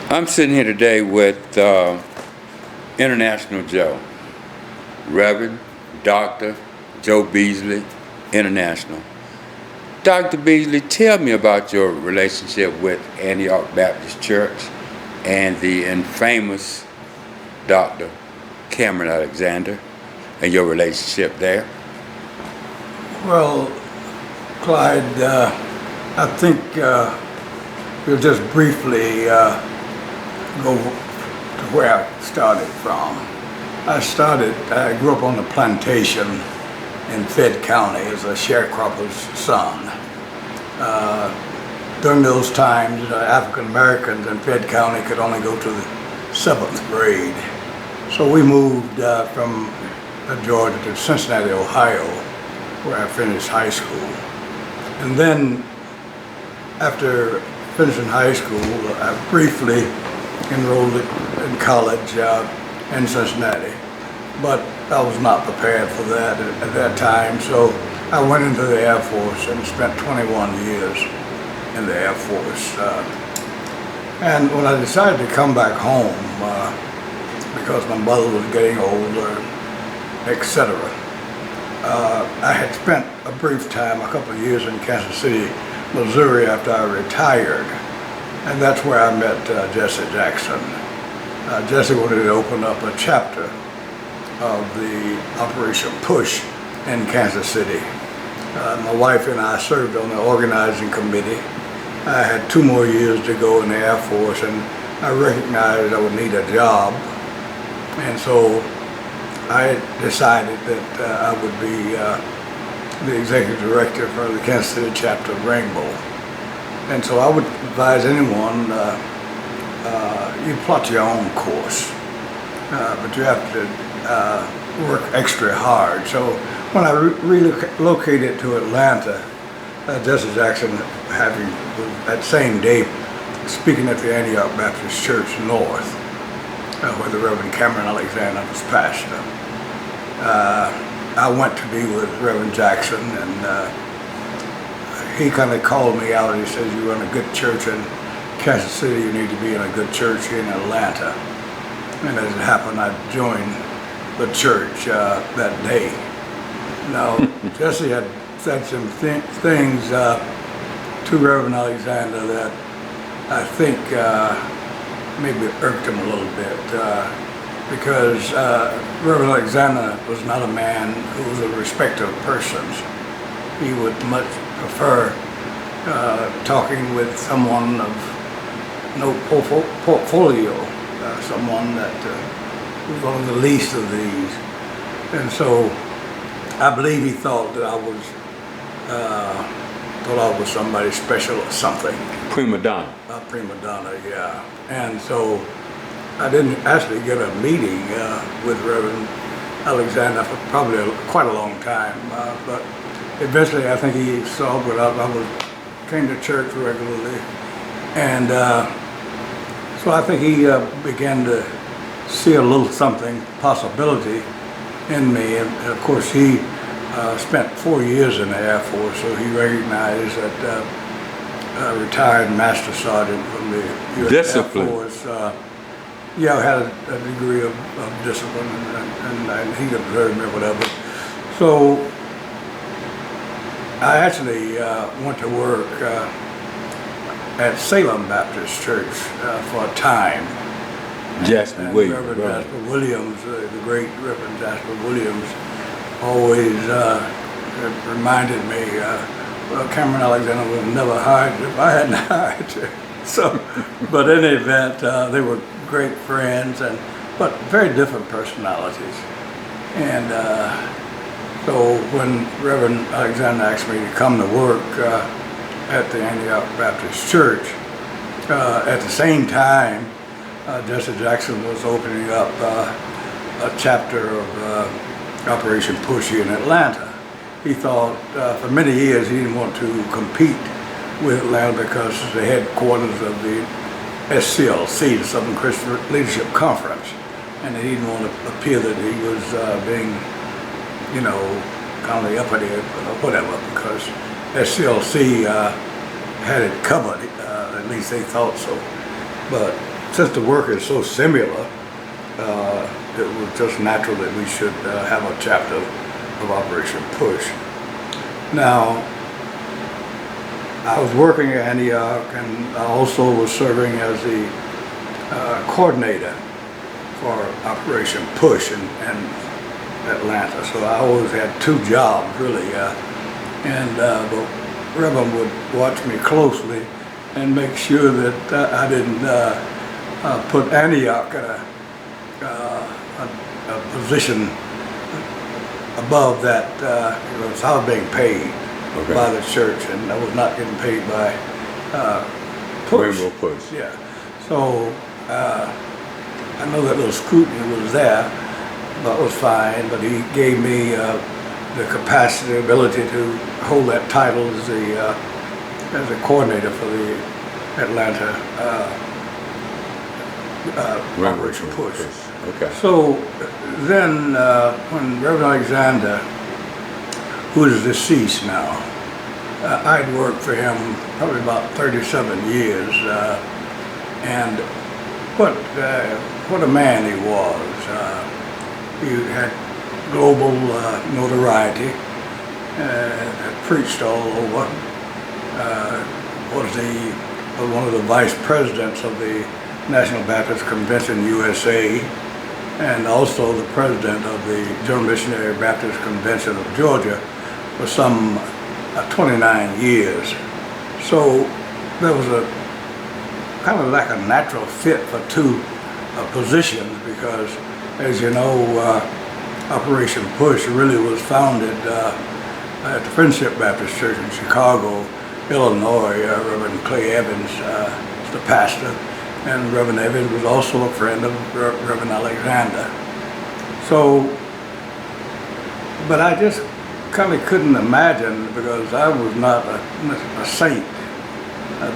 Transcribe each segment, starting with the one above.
I'm sitting here today with International Joe, Reverend Dr. Joe Beasley, International. Dr. Beasley, tell me about your relationship with Antioch Baptist Church and the infamous Dr. Cameron Alexander and your relationship there. Well, Clyde, I think we'll just briefly go to where I started from. I grew up on a plantation in Fayette County as a sharecropper's son. During those times, African Americans in Fayette County could only go to the 7th grade. So we moved from Georgia to Cincinnati, Ohio, where I finished high school. And then after finishing high school, I briefly enrolled in college in Cincinnati. But I was not prepared for that at that time, so I went into the Air Force and spent 21 years in the Air Force. And when I decided to come back home, because my mother was getting older, etc., I had spent a brief time, a couple of years in Kansas City, Missouri after I retired. And that's where I met Jesse Jackson. Jesse wanted to open up a chapter of the Operation Push in Kansas City. My wife and I served on the organizing committee. I had 2 more years to go in the Air Force, and I recognized I would need a job. And so I decided that I would be the executive director for the Kansas City chapter of Rainbow. And so I would advise anyone, you plot your own course, but you have to work extra hard. So when I relocated to Atlanta, Jesse Jackson, having that same day speaking at the Antioch Baptist Church North, where the Reverend Cameron Alexander was pastor, I went to be with Reverend Jackson, and he kind of called me out and he says, "You run a good church in Kansas City, you need to be in a good church in Atlanta." And as it happened, I joined the church that day. Now, Jesse had said some things to Reverend Alexander that I think maybe irked him a little bit, because Reverend Alexander was not a man who was a respecter of persons. He would much prefer talking with someone of no portfolio, someone that was one of the least of these. And so I believe he thought that I was somebody special or something. Prima donna. A prima donna, yeah. And so I didn't actually get a meeting with Reverend Alexander for probably quite a long time, but eventually I think he saw what I came to church regularly, and so I think he began to see a little something, possibility in me, and of course he spent 4 years in the Air Force, so he recognized that a retired master sergeant from the U.S. Air Force had a degree of discipline, and he observed me or whatever. So I actually went to work at Salem Baptist Church for a time. Jasper Williams. Reverend Jasper Williams, the great Reverend Jasper Williams, always reminded me, well, Cameron Alexander would have never hired you if I hadn't hired you. So, but in any event, they were great friends, but very different personalities. And so when Reverend Alexander asked me to come to work at the Antioch Baptist Church, at the same time, Jesse Jackson was opening up a chapter of Operation Push in Atlanta. He thought for many years he didn't want to compete with Atlanta because it's the headquarters of the SCLC, the Southern Christian Leadership Conference, and he didn't want to appear that he was being, kind of the uppity or whatever, because SCLC had it covered, at least they thought so. But since the work is so similar, it was just natural that we should have a chapter of Operation Push. Now, I was working at Antioch, and I also was serving as the coordinator for Operation Push in Atlanta. So I always had two jobs, really. The Reverend would watch me closely and make sure that I didn't put Antioch in a position above that, because I was being paid by the church, and I was not getting paid by Push. Rainbow Push. Yeah. So I know that little scrutiny was there, but it was fine. But he gave me the capacity, the ability to hold that title as the coordinator for the Atlanta Operation Push. Okay. So then, when Reverend Alexander, who is deceased now, I'd worked for him probably about 37 years, and what a man he was. He had global notoriety, had preached all over, was one of the vice presidents of the National Baptist Convention USA, and also the president of the General Missionary Baptist Convention of Georgia for some 29 years. So there was a kind of like a natural fit for two positions, because, as you know, Operation Push really was founded at the Friendship Baptist Church in Chicago, Illinois. Reverend Clay Evans is the pastor, and Reverend Evans was also a friend of Reverend Alexander. So, but I just kind of couldn't imagine, because I was not a saint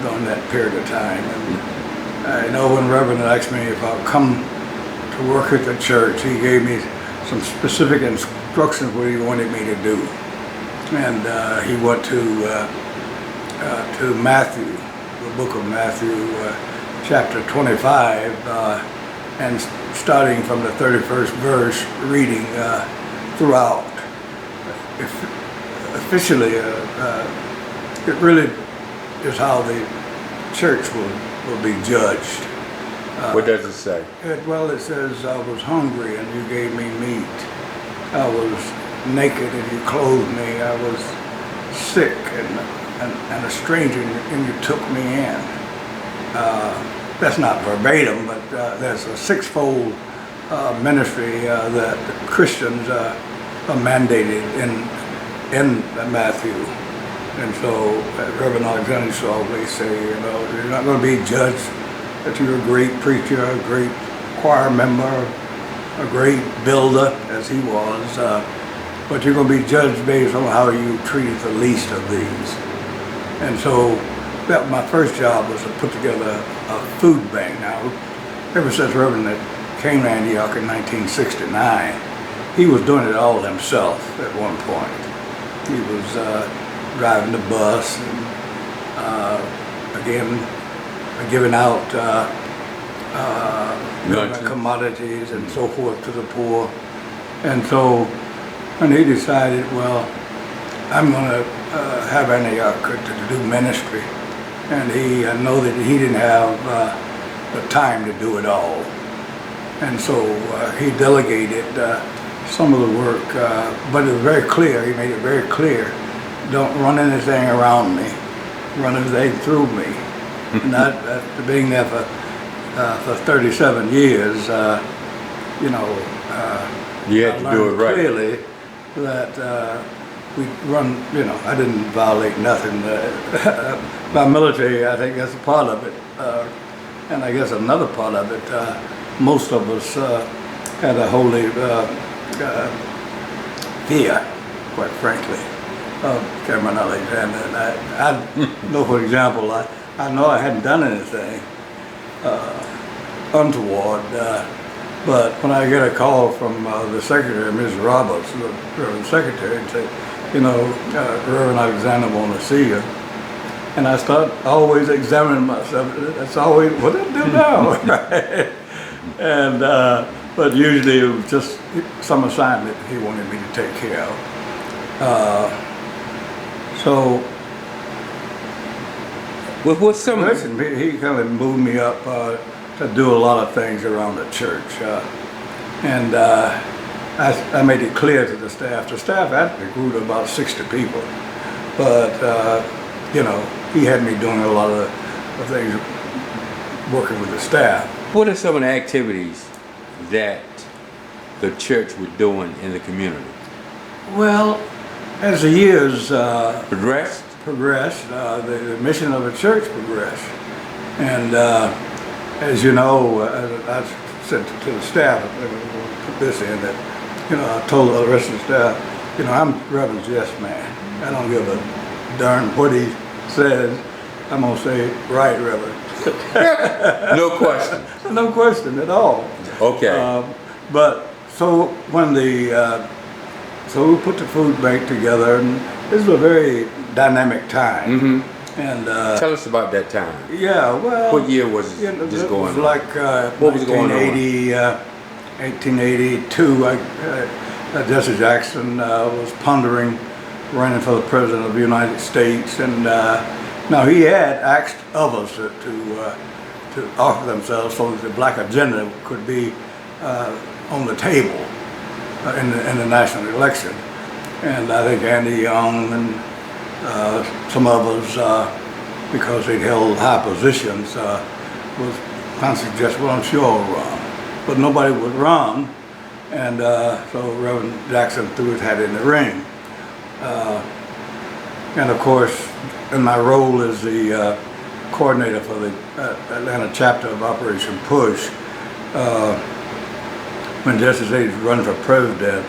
during that period of time. And I know when Reverend asked me if I'll come to work at the church, he gave me some specific instructions what he wanted me to do. And he went to Matthew, the book of Matthew, chapter 25, and starting from the 31st verse, reading throughout. Officially, it really is how the church will be judged. What does it say? It says, I was hungry and you gave me meat. I was naked and you clothed me. I was sick and a stranger and you took me in. That's not verbatim, but there's a sixfold ministry that Christians are mandated in Matthew. And so Reverend Alexander used to always say, you're not going to be judged that you're a great preacher, a great choir member, a great builder, as he was, but you're going to be judged based on how you treated the least of these. And so my first job was to put together a food bank. Now, ever since Reverend came to Antioch in 1969, he was doing it all himself at one point. He was driving the bus and giving out commodities and so forth to the poor. And so when he decided, well, I'm going to have Antioch to do ministry, and I know that he didn't have the time to do it all. And so he delegated some of the work, but it was very clear, he made it very clear, don't run anything around me, run everything through me. And after being there for 37 years, you had to do it right. Clearly that we run, I didn't violate nothing. By military, I think that's a part of it. And I guess another part of it, most of us had a holy fear, quite frankly, of Cameron Alexander. And I know, for example, I know I hadn't done anything untoward, but when I get a call from the secretary, Ms. Roberts, the Reverend Secretary, and say, Reverend Alexander want to see you, And I start always examining myself. That's always, what did I do now? Right? And, but usually it was just some assignment he wanted me to take care of. So, What's some? listen, he kind of moved me up to do a lot of things around the church. And I made it clear to the staff. The staff actually grew to about 60 people. But, you know, he had me doing a lot of things, working with the staff. What are some of the activities that the church was doing in the community? Well, as the years Progressed? the mission of the church progressed. And as you know, I said to the staff, put this in, that, you know, I told the rest of the staff, you know, I'm Reverend Yes Man. I don't give a darn what he says. I'm going to say, right, Reverend. No question. No question at all. Okay. But so when so we put the food bank together, and this was a very dynamic time. Mm-hmm. And Tell us about that time. yeah, well, What year was you know, this it going was on? like What was going on? 1882. Jesse Jackson was pondering running for the president of the United States, and now he had asked others to offer themselves so that the black agenda could be on the table in the national election. And I think Andy Young and some others, because they held high positions, was kind of suggested, well, I'm sure I'll run. But nobody would run, and so Reverend Jackson threw his hat in the ring. And of course, in my role as the coordinator for the Atlanta chapter of Operation Push, when Jesse said he was running for president,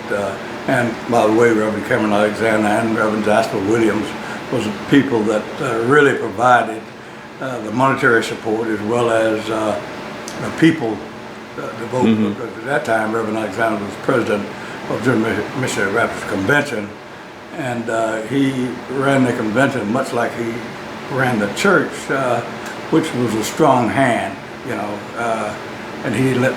and by the way, Reverend Cameron Alexander and Reverend Jasper Williams was the people that really provided the monetary support as well as the people to vote. Mm-hmm. Because at that time, Reverend Alexander was president of the Missionary Baptist Convention, and he ran the convention much like he ran the church, which was a strong hand, you know, and he didn't let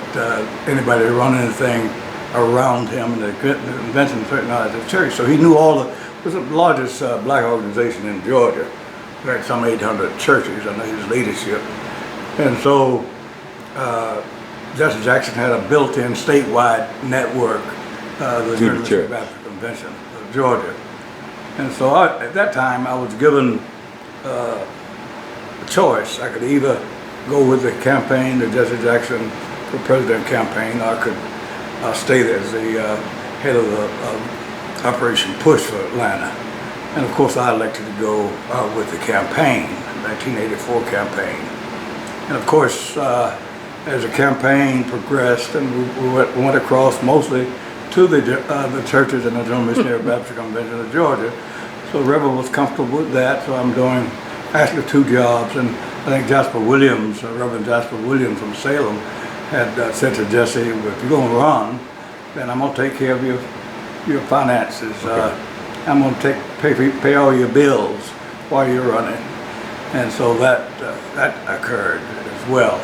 anybody run anything around him in the convention, certainly not at the church. So he knew it was the largest black organization in Georgia. There had some 800 churches under his leadership. And so Jesse Jackson had a built-in statewide network, the Missionary Baptist Convention of Georgia. And so at that time I was given a choice. I could either go with the campaign, the Jesse Jackson for President campaign, or I could stay there as the head of the Operation Push for Atlanta. And of course I elected to go with the campaign, 1984 campaign. And of course, as the campaign progressed, and we went across mostly to the churches in the General Missionary Baptist Convention of Georgia. So Reverend was comfortable with that, so I'm doing actually 2 jobs. And I think Jasper Williams, Reverend Jasper Williams from Salem, had said to Jesse, if you're going to run, then I'm going to take care of your finances. Okay. I'm going to pay all your bills while you're running. And so that occurred as well.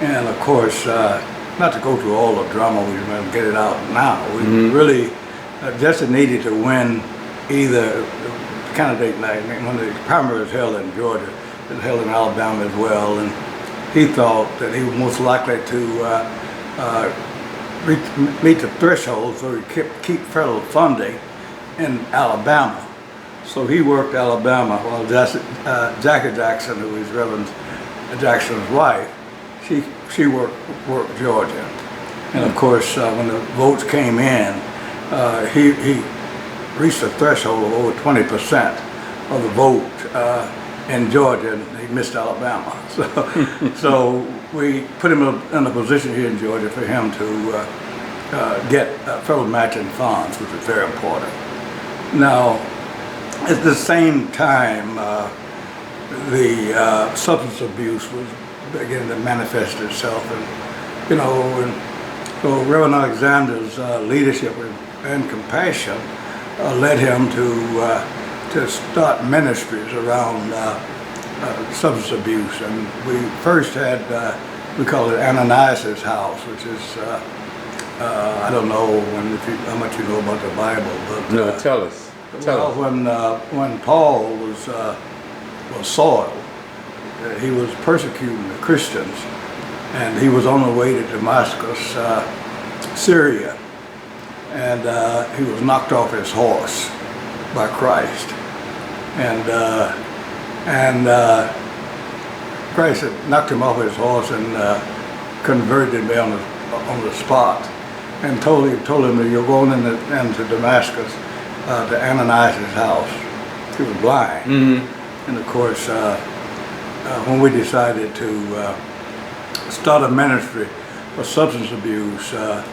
And of course, not to go through all the drama, we're going to get it out now. We really, Jesse needed to win either the candidate night, when the primary was held in Georgia, it was held in Alabama as well, and he thought that he was most likely to meet the threshold so he could keep federal funding in Alabama. So he worked Alabama while Jackie Jackson, who is Reverend Jackson's wife, she worked Georgia. And of course, when the votes came in, he reached a threshold of over 20% of the vote in Georgia, and he missed Alabama. So we put him in a position here in Georgia for him to get federal matching funds, which is very important. Now, at the same time, the substance abuse was beginning to manifest itself, and so Reverend Alexander's leadership and compassion led him to start ministries around substance abuse. And we first had, we call it Ananias' house, which is, I don't know how much you know about the Bible, but No, tell us. When Paul was Saul, he was persecuting the Christians, and he was on the way to Damascus, Syria, and he was knocked off his horse by Christ, and Christ had knocked him off his horse and converted me on the spot, and told him that you're going into Damascus to Ananias' house. He was blind, and of course, when we decided to start a ministry for substance abuse, the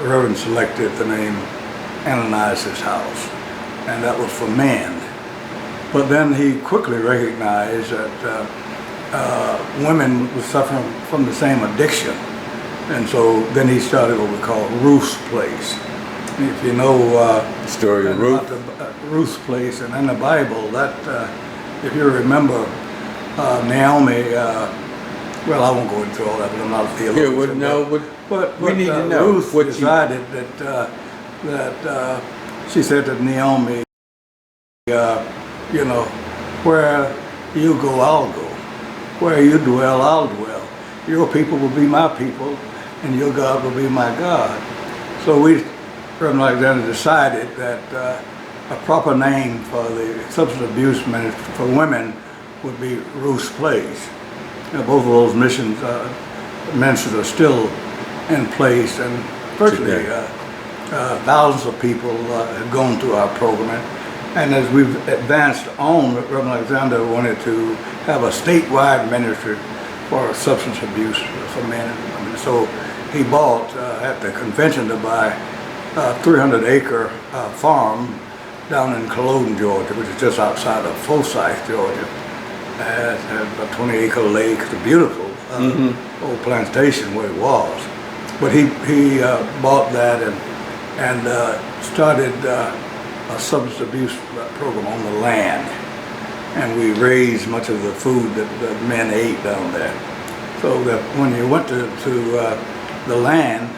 Reverend selected the name Ananias' house, and that was for men. But then he quickly recognized that women were suffering from the same addiction, and so then he started what we call Ruth's Place. If you know the story of Ruth, Ruth's Place, and in the Bible, that if you remember, Naomi. Well, I won't go into all that, but I'm not a theologian. But we need to know. Ruth decided that she said to Naomi, where you go, I'll go. Where you dwell, I'll dwell. Your people will be my people, and your God will be my God. So we, Reverend Alexander, decided that a proper name for the substance abuse ministry for women would be Ruth's Place. Both of those ministries are still in place, and virtually thousands of people have gone through our program. And as we've advanced on, Reverend Alexander wanted to have a statewide ministry for substance abuse for men and women. So he bought at the convention to buy a 300-acre farm down in Cologne, Georgia, which is just outside of Forsyth, Georgia. It had a 20-acre lake. It's a beautiful old plantation where it was. But he bought that and started a substance abuse program on the land. And we raised much of the food that men ate down there. So that when you went to the land,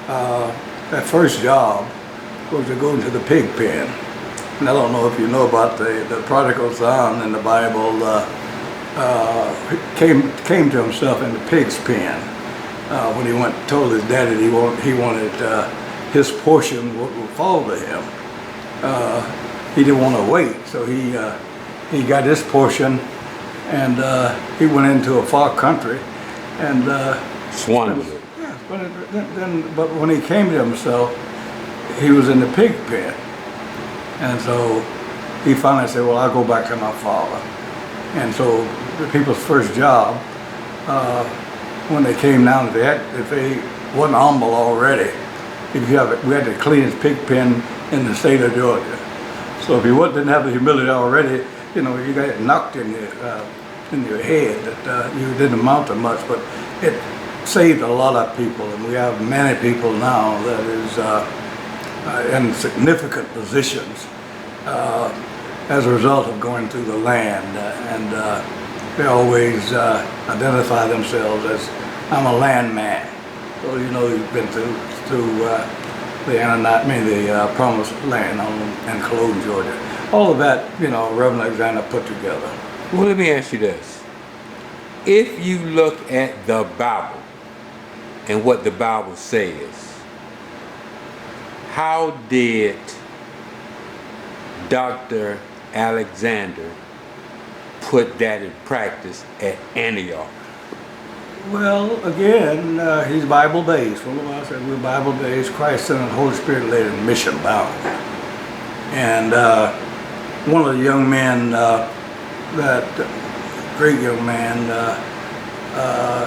that first job was to go into the pig pen. And I don't know if you know about the prodigal son in the Bible. Came to himself in the pig's pen when he told his daddy he wanted his portion would fall to him. He didn't want to wait, so he got his portion, and he went into a far country and squandered it. Yeah, but when he came to himself, he was in the pig pen, and so he finally said, "Well, I'll go back to my father." And so the people's first job, when they came down, if they wasn't humble already, we had to clean his pig pen in the state of Georgia. So if you didn't have the humility already, you got knocked in your head that you didn't amount to much. But it saved a lot of people, and we have many people now that is in significant positions as a result of going through the land, and they always identify themselves as, "I'm a landman." So you've been through the Promised Land in Cologne, Georgia. All of that, Reverend Alexander put together. Well, let me ask you this: if you look at the Bible and what the Bible says, how did Dr. Alexander put that in practice at Antioch? Well, again, he's Bible-based. Well, I said we're Bible-based. Christ sent the Holy Spirit led and mission-bound. And one of the young men, great young man,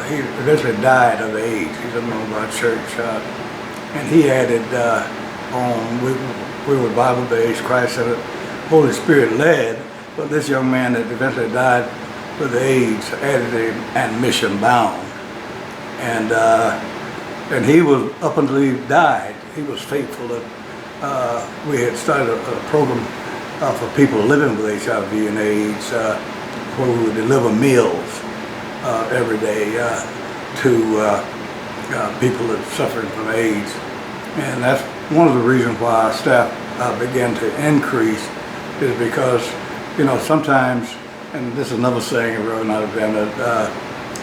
he eventually died of AIDS. He's a member of our church. And he added we were Bible-based. Christ sent it, Holy Spirit led. But this young man that eventually died with AIDS added him and mission-bound. And he was, up until he died, he was faithful that we had started a program for people living with HIV and AIDS. where we would deliver meals every day to people that are suffering from AIDS. And that's one of the reasons why our staff began to increase, is because, sometimes, and this is another saying in Reverend Alexander,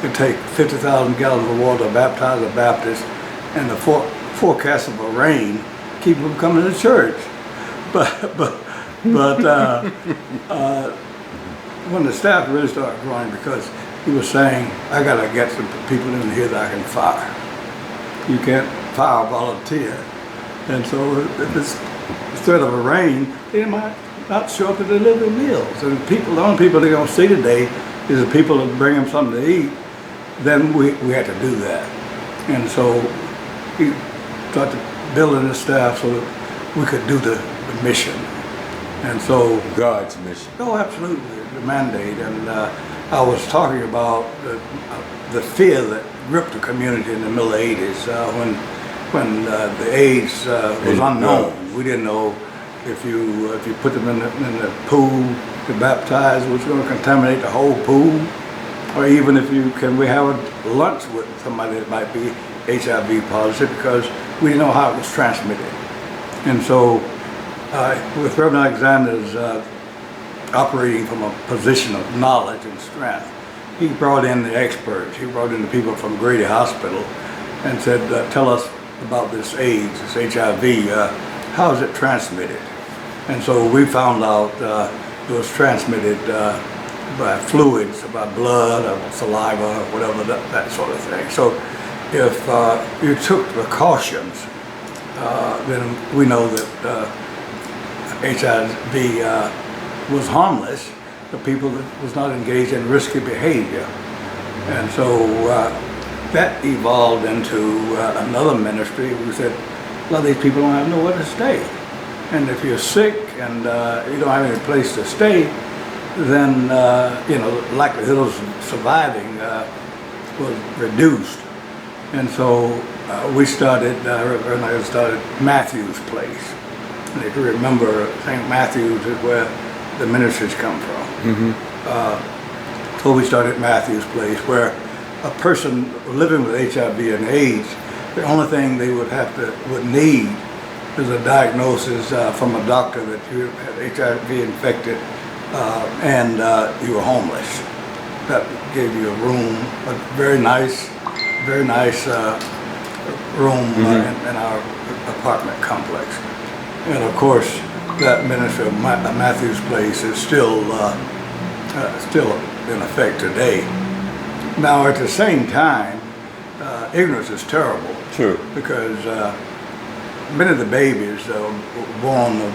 it takes 50,000 gallons of water to baptize a Baptist, and the forecast of a rain keep them coming to church. But when the staff really started growing, because he was saying, I gotta get some people in here that I can fire. You can't fire a volunteer. And so instead of a rain, they might not show up to deliver meals. And the only people they're gonna see today is the people that bring them something to eat. Then we had to do that. And so we started building the staff so that we could do the mission. And so God's mission. Oh, absolutely, the mandate. And I was talking about the fear that gripped the community in the middle 80s when the AIDS was unknown. We didn't know if you put them in the pool to baptize, it was going to contaminate the whole pool, or even if can we have a lunch with somebody that might be HIV positive, because we didn't know how it was transmitted. And so with Reverend Alexander's operating from a position of knowledge and strength, he brought in the experts. He brought in the people from Grady Hospital and said, tell us about this AIDS, this HIV, how is it transmitted? And so we found out it was transmitted by fluids, by blood or saliva or whatever, that sort of thing. So if you took precautions, then we know that HIV was harmless to people that was not engaged in risky behavior. And so that evolved into another ministry. We said, a lot of these people don't have nowhere to stay. And if you're sick and you don't have any place to stay, then likelihood of surviving was reduced. And so we started Matthew's Place. And if you remember, St. Matthew's is where the ministries come from. Mm-hmm. So we started Matthew's Place, where a person living with HIV and AIDS, the only thing they would need is a diagnosis from a doctor that you had HIV infected and you were homeless. That gave you a room, a very nice room in our apartment complex. And of course, that ministry of Matthew's Place is still in effect today. Now, at the same time, ignorance is terrible. True. Because many of the babies born of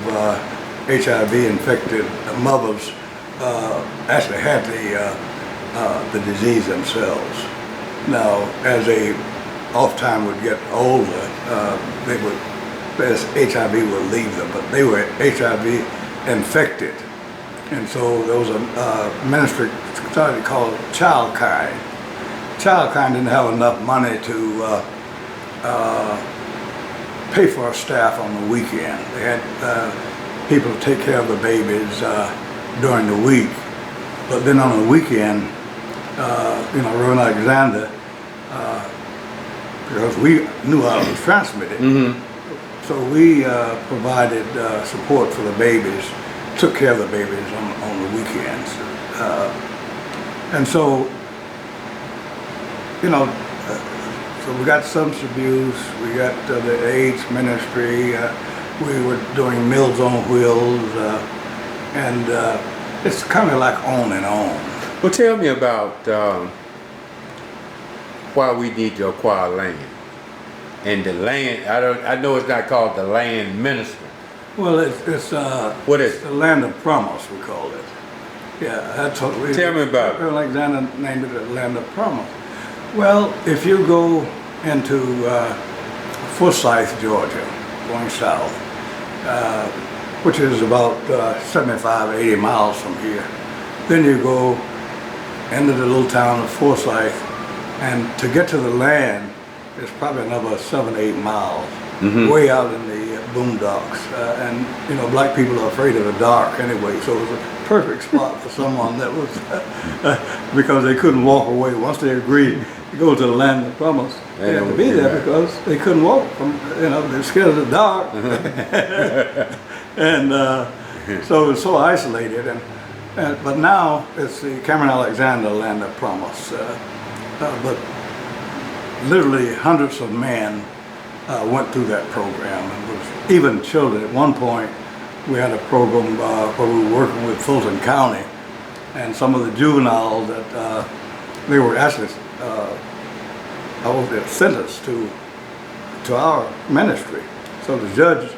HIV-infected mothers actually had the disease themselves. Now, as they oftentimes would get older, HIV would leave them, but they were HIV infected. And so there was a ministry started called Childkind. Childkind didn't have enough money to pay for our staff on the weekend. They had people to take care of the babies during the week. But then on the weekend, Reverend Alexander, because we knew how it was transmitted, so we provided support for the babies, took care of the babies on the weekends. And so, so we got substance abuse, we got the AIDS ministry, we were doing Meals on Wheels, and it's kind of like on and on. Well, tell me about why we need to acquire land. And the land, I know it's not called the land ministry. Well, it's what is the land of promise, we call it. Yeah, that's what we. Tell me about it. Alexander named it the land of promise. Well, if you go into Forsyth, Georgia, going south, which is about 75, 80 miles from here, then you go into the little town of Forsyth, and to get to the land, it's probably another 7, 8 miles, way out in the boondocks. And black people are afraid of the dark anyway, so it was perfect spot for someone that was, because they couldn't walk away. Once they agreed to go to the land of promise, they had to be there because they couldn't walk from, they're scared of the dark. And so it was so isolated. But now it's the Cameron Alexander Land of Promise. But literally hundreds of men went through that program, and was even children. At one point, we had a program where we were working with Fulton County, and some of the juveniles that they were actually sentenced to our ministry. So the judge,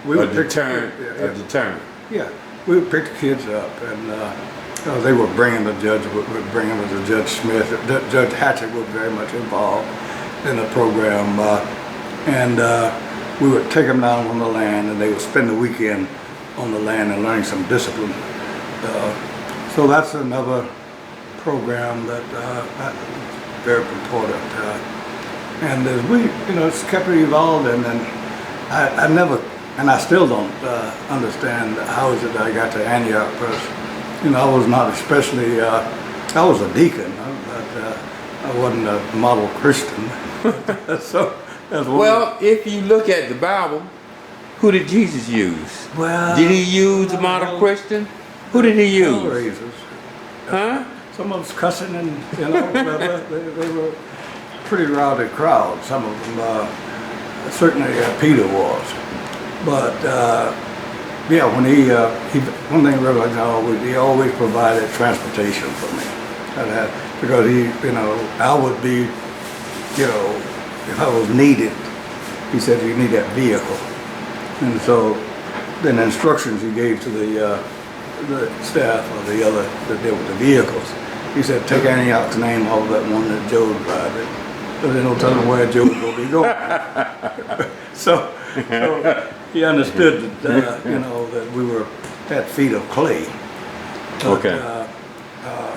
we would pick deterrent. Yeah, we would pick the kids up, and they were bringing the judge. Would bring them to Judge Smith. Judge Hatchett was very much involved in the program, and we would take them down on the land, and they would spend the weekend on the land and learning some discipline. So that's another program that very important. And as we, it's kept evolving, and I never, and I still don't understand how is it that I got to Antioch first. I was not especially, I was a deacon, but I wasn't a model Christian. So that's well, if you look at the Bible, who did Jesus use? Well, did he use a model Christian? Who did he use? Raisers. Huh? Some of us cussing, and they were pretty rowdy crowd. Some of them, certainly Peter was, but yeah, when one thing I realized, he always provided transportation for me. Because I would be, if I was needed, he said you need that vehicle, and so then the instructions he gave to the staff or the other that dealt with the vehicles, he said take Antioch's name off that one that Joe drive it. So they don't tell him where Joe was going to be going. so he understood that that we had feet of clay. But, okay.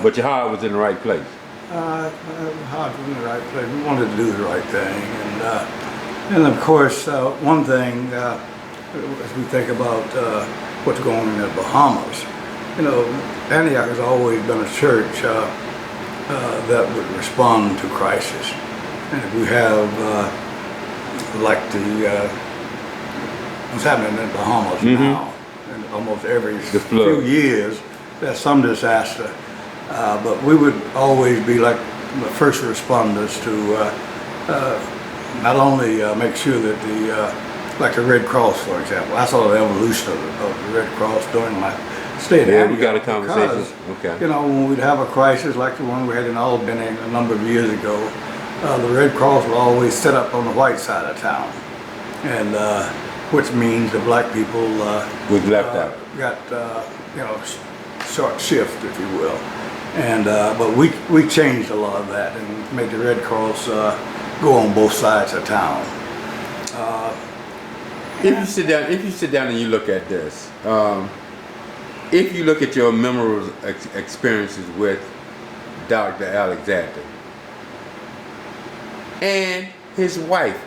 But your heart was in the right place. Heart was in the right place. We wanted to do the right thing, and of course, one thing as we think about what's going on in the Bahamas, Antioch has always been a church that would respond to crisis. And if we have, like what's happening in the Bahamas now, and almost every few years, there's some disaster. But we would always be like the first responders to not only make sure that like the Red Cross, for example. I saw the evolution of the Red Cross during my stay at Antioch. We got a conversation. Because, when we'd have a crisis like the one we had in Albany a number of years ago, the Red Cross will always set up on the white side of town, and which means the black people was left out. Got short shift, if you will, and but we changed a lot of that and made the Red Cross go on both sides of town. If you sit down and you look at this, if you look at your memorable experiences with Dr. Alexander and his wife,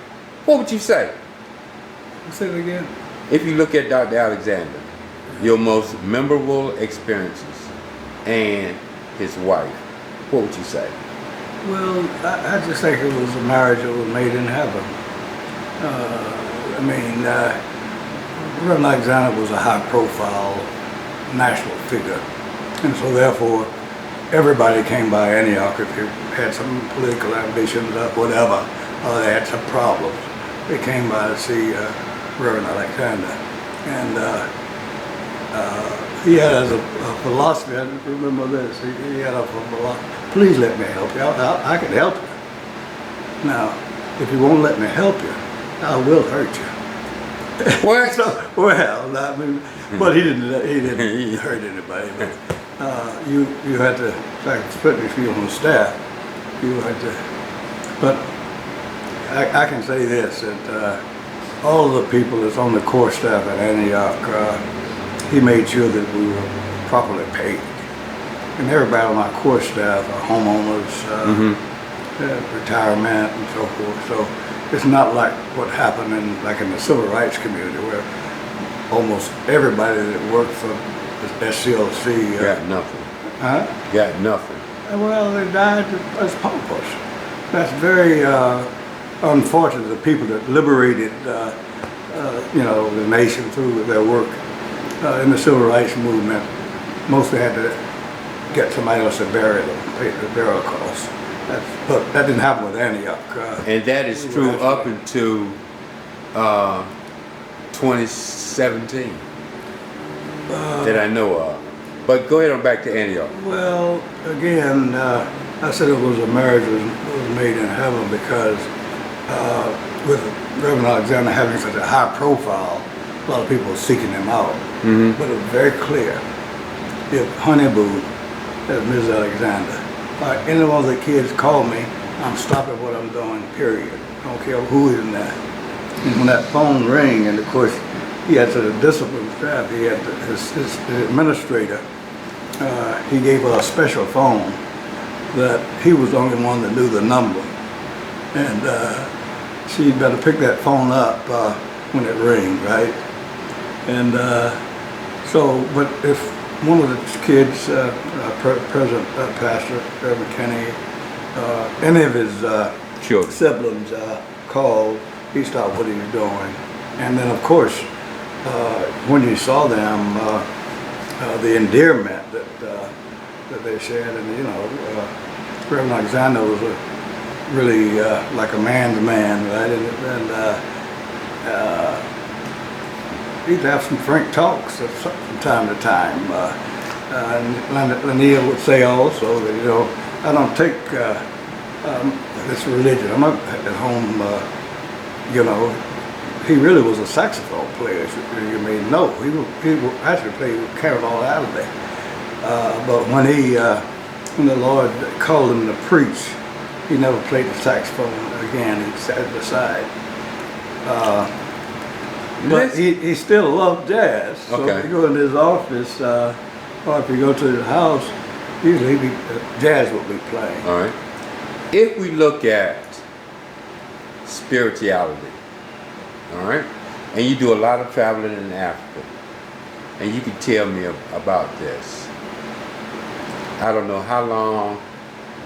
what would you say? Say it again. If you look at Dr. Alexander, your most memorable experiences and his wife, what would you say? Well, I just think it was a marriage that was made in heaven. Reverend Alexander was a high-profile national figure, and so therefore everybody came by Antioch if they had some political ambitions or whatever, or they had some problems. They came by to see Reverend Alexander, and he had as a philosophy. I remember this. He had a philosophy: please let me help you. I can help you. Now, if you won't let me help you, I will hurt you. What? But he didn't hurt anybody. But you had to, like especially if you were on staff, you had to. But I can say this, that all of the people that's on the core staff at Antioch, he made sure that we were properly paid. And everybody on our core staff are homeowners, retirement and so forth. So it's not like what happened in the civil rights community, where almost everybody that worked for SCLC. Got nothing. Huh? Got nothing. Well, they died as paupers. That's very unfortunate. The people that liberated, the nation through their work in the civil rights movement, mostly had to get somebody else to bury them, pay the burial costs. But that didn't happen with Antioch. And that is true up until 2017 that I know of. But go ahead on back to Antioch. Well, again, I said it was a marriage was made in heaven because with Reverend Alexander having such a high profile, a lot of people were seeking him out. Mm-hmm. But it was very clear. If Honeyboo, that's Ms. Alexander, any one of the kids call me, I'm stopping what I'm doing, period. I don't care who is in there. And when that phone rang, and of course, he had such a disciplined staff, he had his administrator, he gave her a special phone that he was the only one that knew the number. And she better pick that phone up when it rang, right? And but if one of the kids, President Pastor Reverend Kenny, any of his siblings called, he stopped what he was doing. And then of course, when you saw them, the endearment that they shared, and Reverend Alexander was really like a man's man, right? And he'd have some frank talks from time to time. And Lanier would say also that I don't take this religion. I'm not at home. He really was a saxophone player. You may know he actually played carried all out of there. But when the Lord called him to preach, he never played the saxophone again. He sat at the side. But he still loved jazz. So if you go in his office, or if you go to his house, usually jazz will be playing. All right. If we look at spirituality, all right, and you do a lot of traveling in Africa, and you can tell me about this. I don't know how long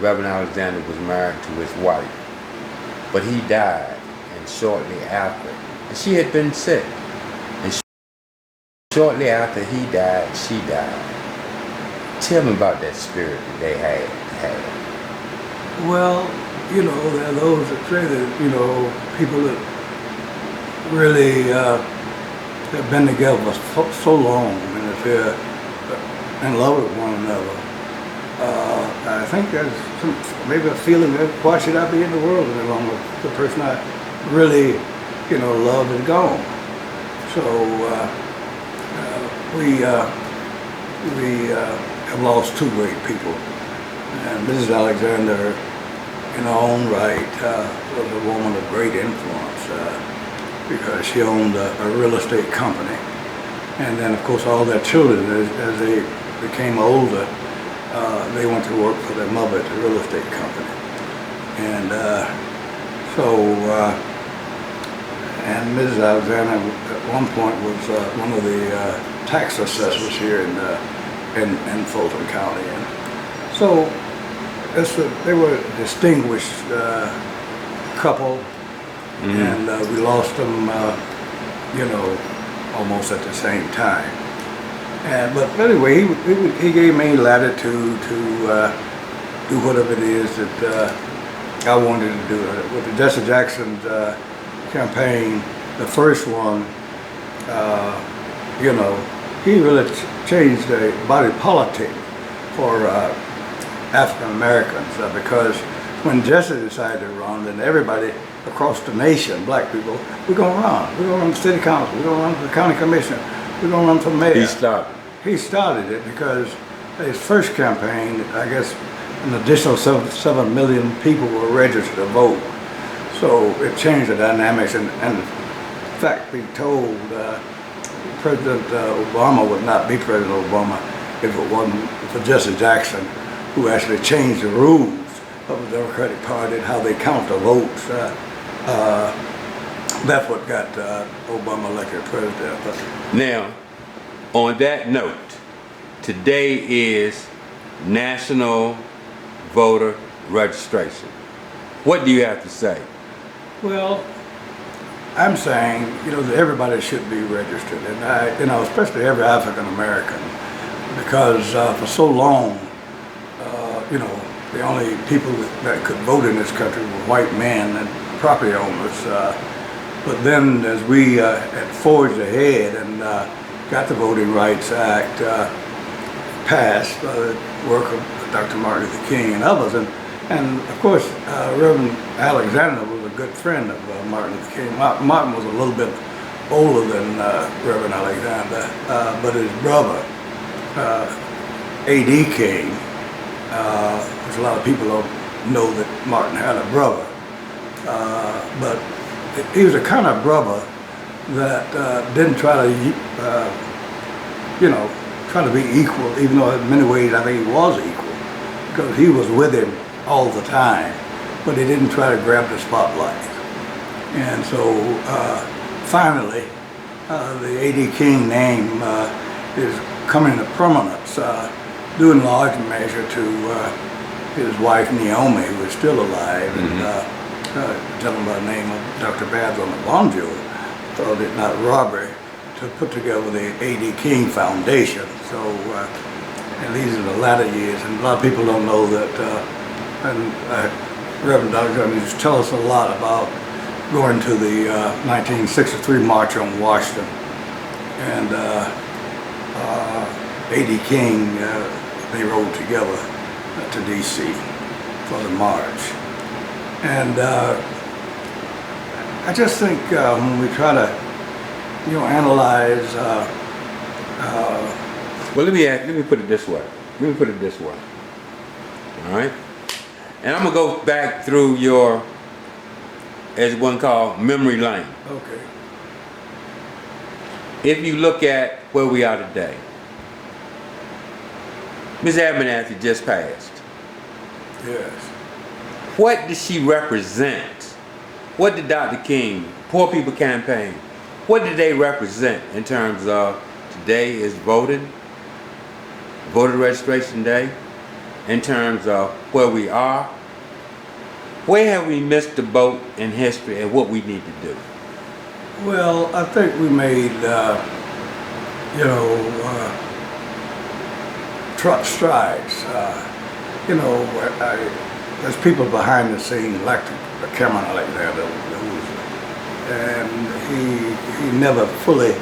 Reverend Alexander was married to his wife, but he died, and shortly after, and she had been sick, and shortly after he died, she died. Tell me about that spirit that they had. Well, there are those that say that, people that really have been together for so long, and if they're in love with one another, I think there's maybe a feeling that why should I be in the world any longer? The person I really, love is gone. So we have lost two great people. And Mrs. Alexander, in her own right, was a woman of great influence because she owned a real estate company. And then, of course, all their children, as they became older, they went to work for their mother at the real estate company. And and Mrs. Alexander at one point was one of the tax assessors here in Fulton County. And so they were a distinguished couple, and we lost them, almost at the same time. But anyway, he gave me latitude to do whatever it is that I wanted to do. With the Jesse Jackson's campaign, the first one, he really changed the body politic for African Americans because when Jesse decided to run, then everybody across the nation, black people, we're going to run. We're going to run for city council. We're going to run for the county commissioner. We're going to run for mayor. He started it because his first campaign, I guess, an additional 7 million people were registered to vote. So it changed the dynamics. And in fact, we told President Obama would not be President Obama if it wasn't for Jesse Jackson, who actually changed the rules of the Democratic Party and how they count the votes. That's what got Obama elected president. Now, on that note, today is National Voter Registration. What do you have to say? Well, I'm saying, that everybody should be registered, and especially every African American, because for so long, the only people that could vote in this country were white men and property owners. But then, as we had forged ahead and got the Voting Rights Act passed by the work of Dr. Martin Luther King and others, and of course, Reverend Alexander was a good friend of Martin Luther King. Martin was a little bit older than Reverend Alexander, but his brother, A.D. King, which a lot of people don't know that Martin had a brother, but he was a kind of brother that didn't try to, try to be equal, even though in many ways I think he was equal, because he was with him all the time, but he didn't try to grab the spotlight. And so finally, the A.D. King name is coming to prominence, due in large measure to his wife Naomi, who is still alive, and a gentleman by the name of Dr. Babs on the Bonjo thought it not robbery to put together the A.D. King Foundation. So, and these are the latter years, and a lot of people don't know that, Reverend Dr. used to tell us a lot about going to the 1963 March on Washington, and A.D. King, they rode together to D.C. for the march. And I just think when we try to, analyze. Well, let me put it this way. All right, and I'm gonna go back through your, as one called, memory lane. Okay. If you look at where we are today, Ms. Abernathy just passed. Yes. What did she represent? What did Dr. King, Poor People Campaign, what did they represent in terms of today is voter registration day, in terms of where we are? Where have we missed the boat in history and what we need to do? Well, I think we made, strides. There's people behind the scenes like Cameron Alexander, and he never fully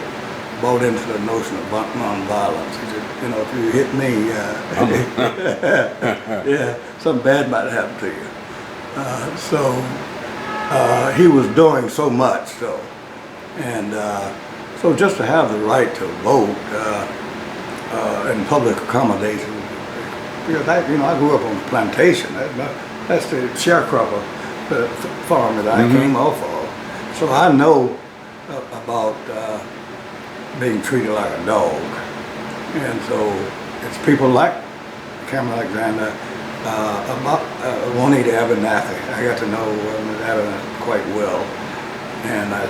bought into the notion of nonviolence. He said, if you hit me, yeah, something bad might happen to you. So he was doing so much, and so just to have the right to vote and public accommodation. Because I grew up on a plantation. That's the sharecropper farm that I came off of. So I know about being treated like a dog. And so it's people like Cameron Alexander, about Juanita Abernathy. I got to know Ms. Abernathy quite well, and I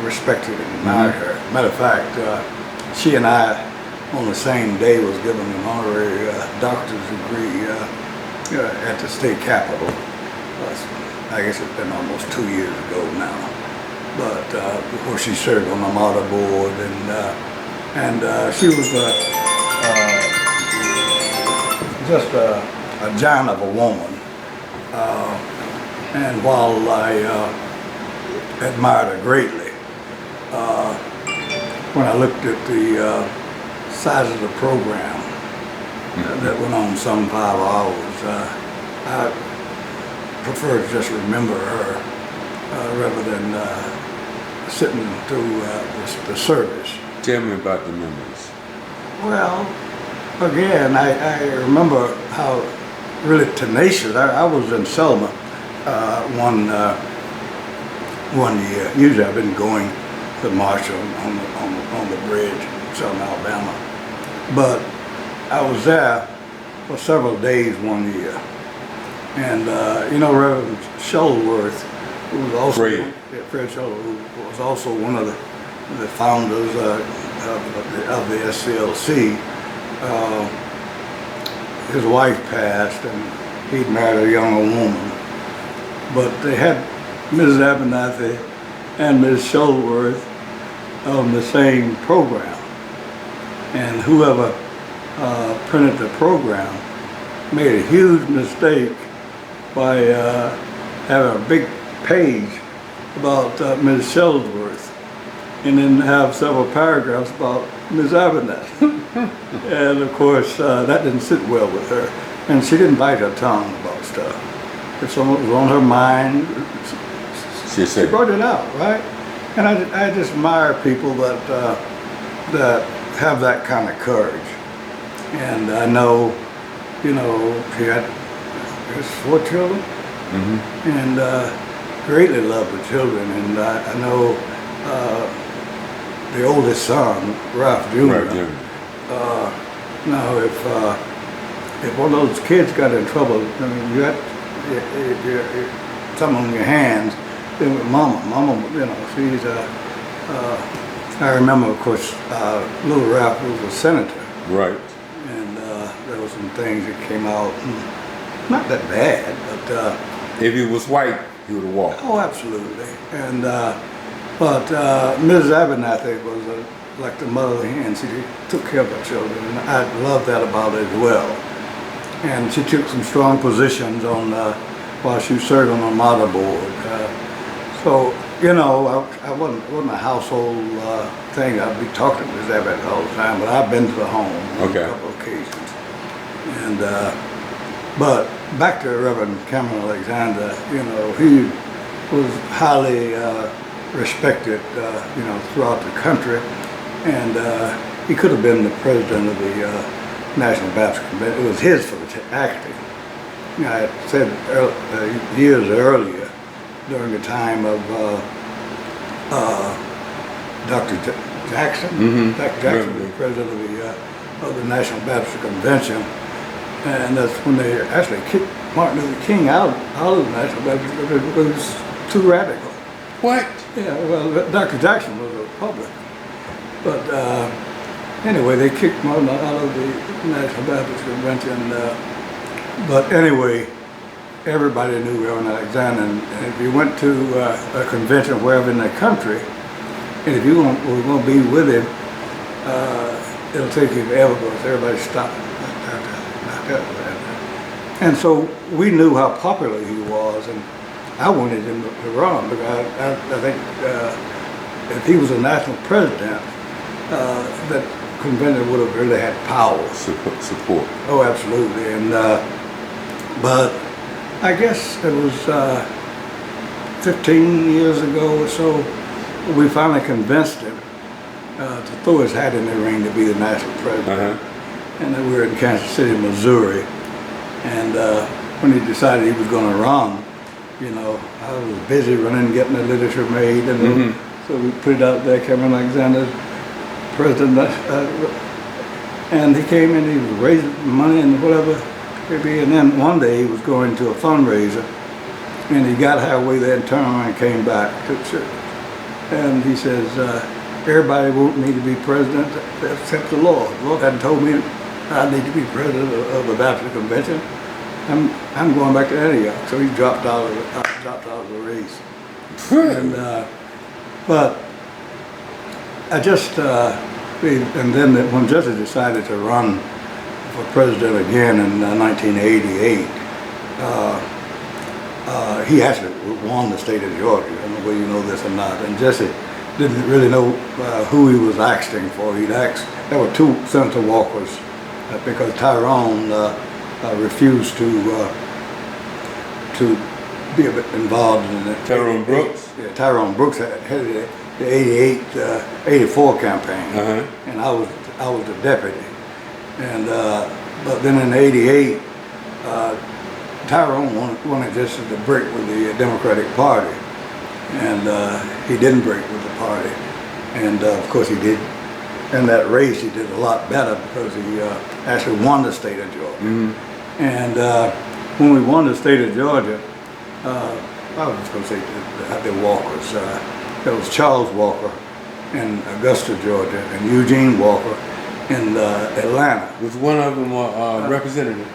respected and admired her. Matter of fact, she and I, on the same day, was given an honorary doctor's degree at the state capitol. I guess it's been almost 2 years ago now. But before she served on the MATA board, and she was just a giant of a woman. And while I admired her greatly, when I looked at the size of the program that went on some 5 hours, I prefer to just remember her rather than sitting through the service. Tell me about the memories. Well, again, I remember how really tenacious. I was in Selma one year. Usually I've been going to march on the bridge in Selma, Alabama. But I was there for several days one year. And Reverend Shuttleworth, who was also Fred Shuttleworth, who was also one of the founders of the SCLC, his wife passed, and he'd married a younger woman. But they had Mrs. Abernathy and Ms. Shuttleworth on the same program. And whoever printed the program made a huge mistake by having a big page about Ms. Shuttleworth and then have several paragraphs about Ms. Abernathy. And of course, that didn't sit well with her. And she didn't bite her tongue about stuff. If someone was on her mind, she brought it out, right? And I just admire people that have that kind of courage. And I know, you know, she had 4 children, and greatly loved the children. And I know the oldest son, Ralph Jr. Now, if one of those kids got in trouble, I mean, you had something on your hands. Then with Mama, you know, she's. I remember, of course, little Ralph was a senator. Right. And there were some things that came out, not that bad, but. If he was white, he would have walked. Oh, absolutely. And but Mrs. Abernathy was like the mother of the hen. She took care of her children, and I love that about her as well. And she took some strong positions on while she was serving on the Armada board. So you know, I wasn't a household thing. I'd be talking to Mrs. Abernathy all the time, but I've been to the home on a couple of occasions. And but back to Reverend Cameron Alexander, you know, he was highly respected, you know, throughout the country, and he could have been the president of the National Baptist Convention. It was his for the acting. You know, I had said years earlier, during the time of Dr. Jackson. Dr. Jackson was president of the National Baptist Convention, and that's when they actually kicked Martin Luther King out of the National Baptist Convention because it was too radical. What? Yeah, well, Dr. Jackson was a Republican. But anyway, they kicked Martin out of the National Baptist Convention. But anyway, everybody knew Reverend Alexander. And if you went to a convention wherever in the country, and if you were going to be with him, it'll take you forever because everybody stopped. And so we knew how popular he was, and I wanted him to run because I think if he was a national president, that convention would have really had power. Support. Oh, absolutely. And but I guess it was 15 years ago or so, we finally convinced him to throw his hat in the ring to be the national president. And then we were in Kansas City, Missouri. And when he decided he was going to run, you know, I was busy running, getting the literature made, and so we put it out there, Cameron Alexander, president, and he came in, he was raising money and whatever, maybe, and then one day he was going to a fundraiser, and he got halfway there and turned around and came back to the church. And he says, everybody want me to be president except the Lord. The Lord hadn't told me I need to be president of the Baptist Convention. I'm going back to Antioch. So he dropped out of the race. And but I just and then when Jesse decided to run for president again in 1988, he actually won the state of Georgia. I don't know whether you know this or not. And Jesse didn't really know who he was asking for. He'd asked. There were 2 Senator Walkers because Tyrone refused to be a bit involved in it. Tyrone Brooks? Yeah, Tyrone Brooks headed the 84 campaign, and I was the deputy. And but then in '88, Tyrone wanted just to break with the Democratic Party, and he didn't break with the party. And of course he did. In that race, he did a lot better because he actually won the state of Georgia. And when we won the state of Georgia, I was just going to say the Walkers. There was Charles Walker in Augusta, Georgia, and Eugene Walker in Atlanta. Was one of them a representative?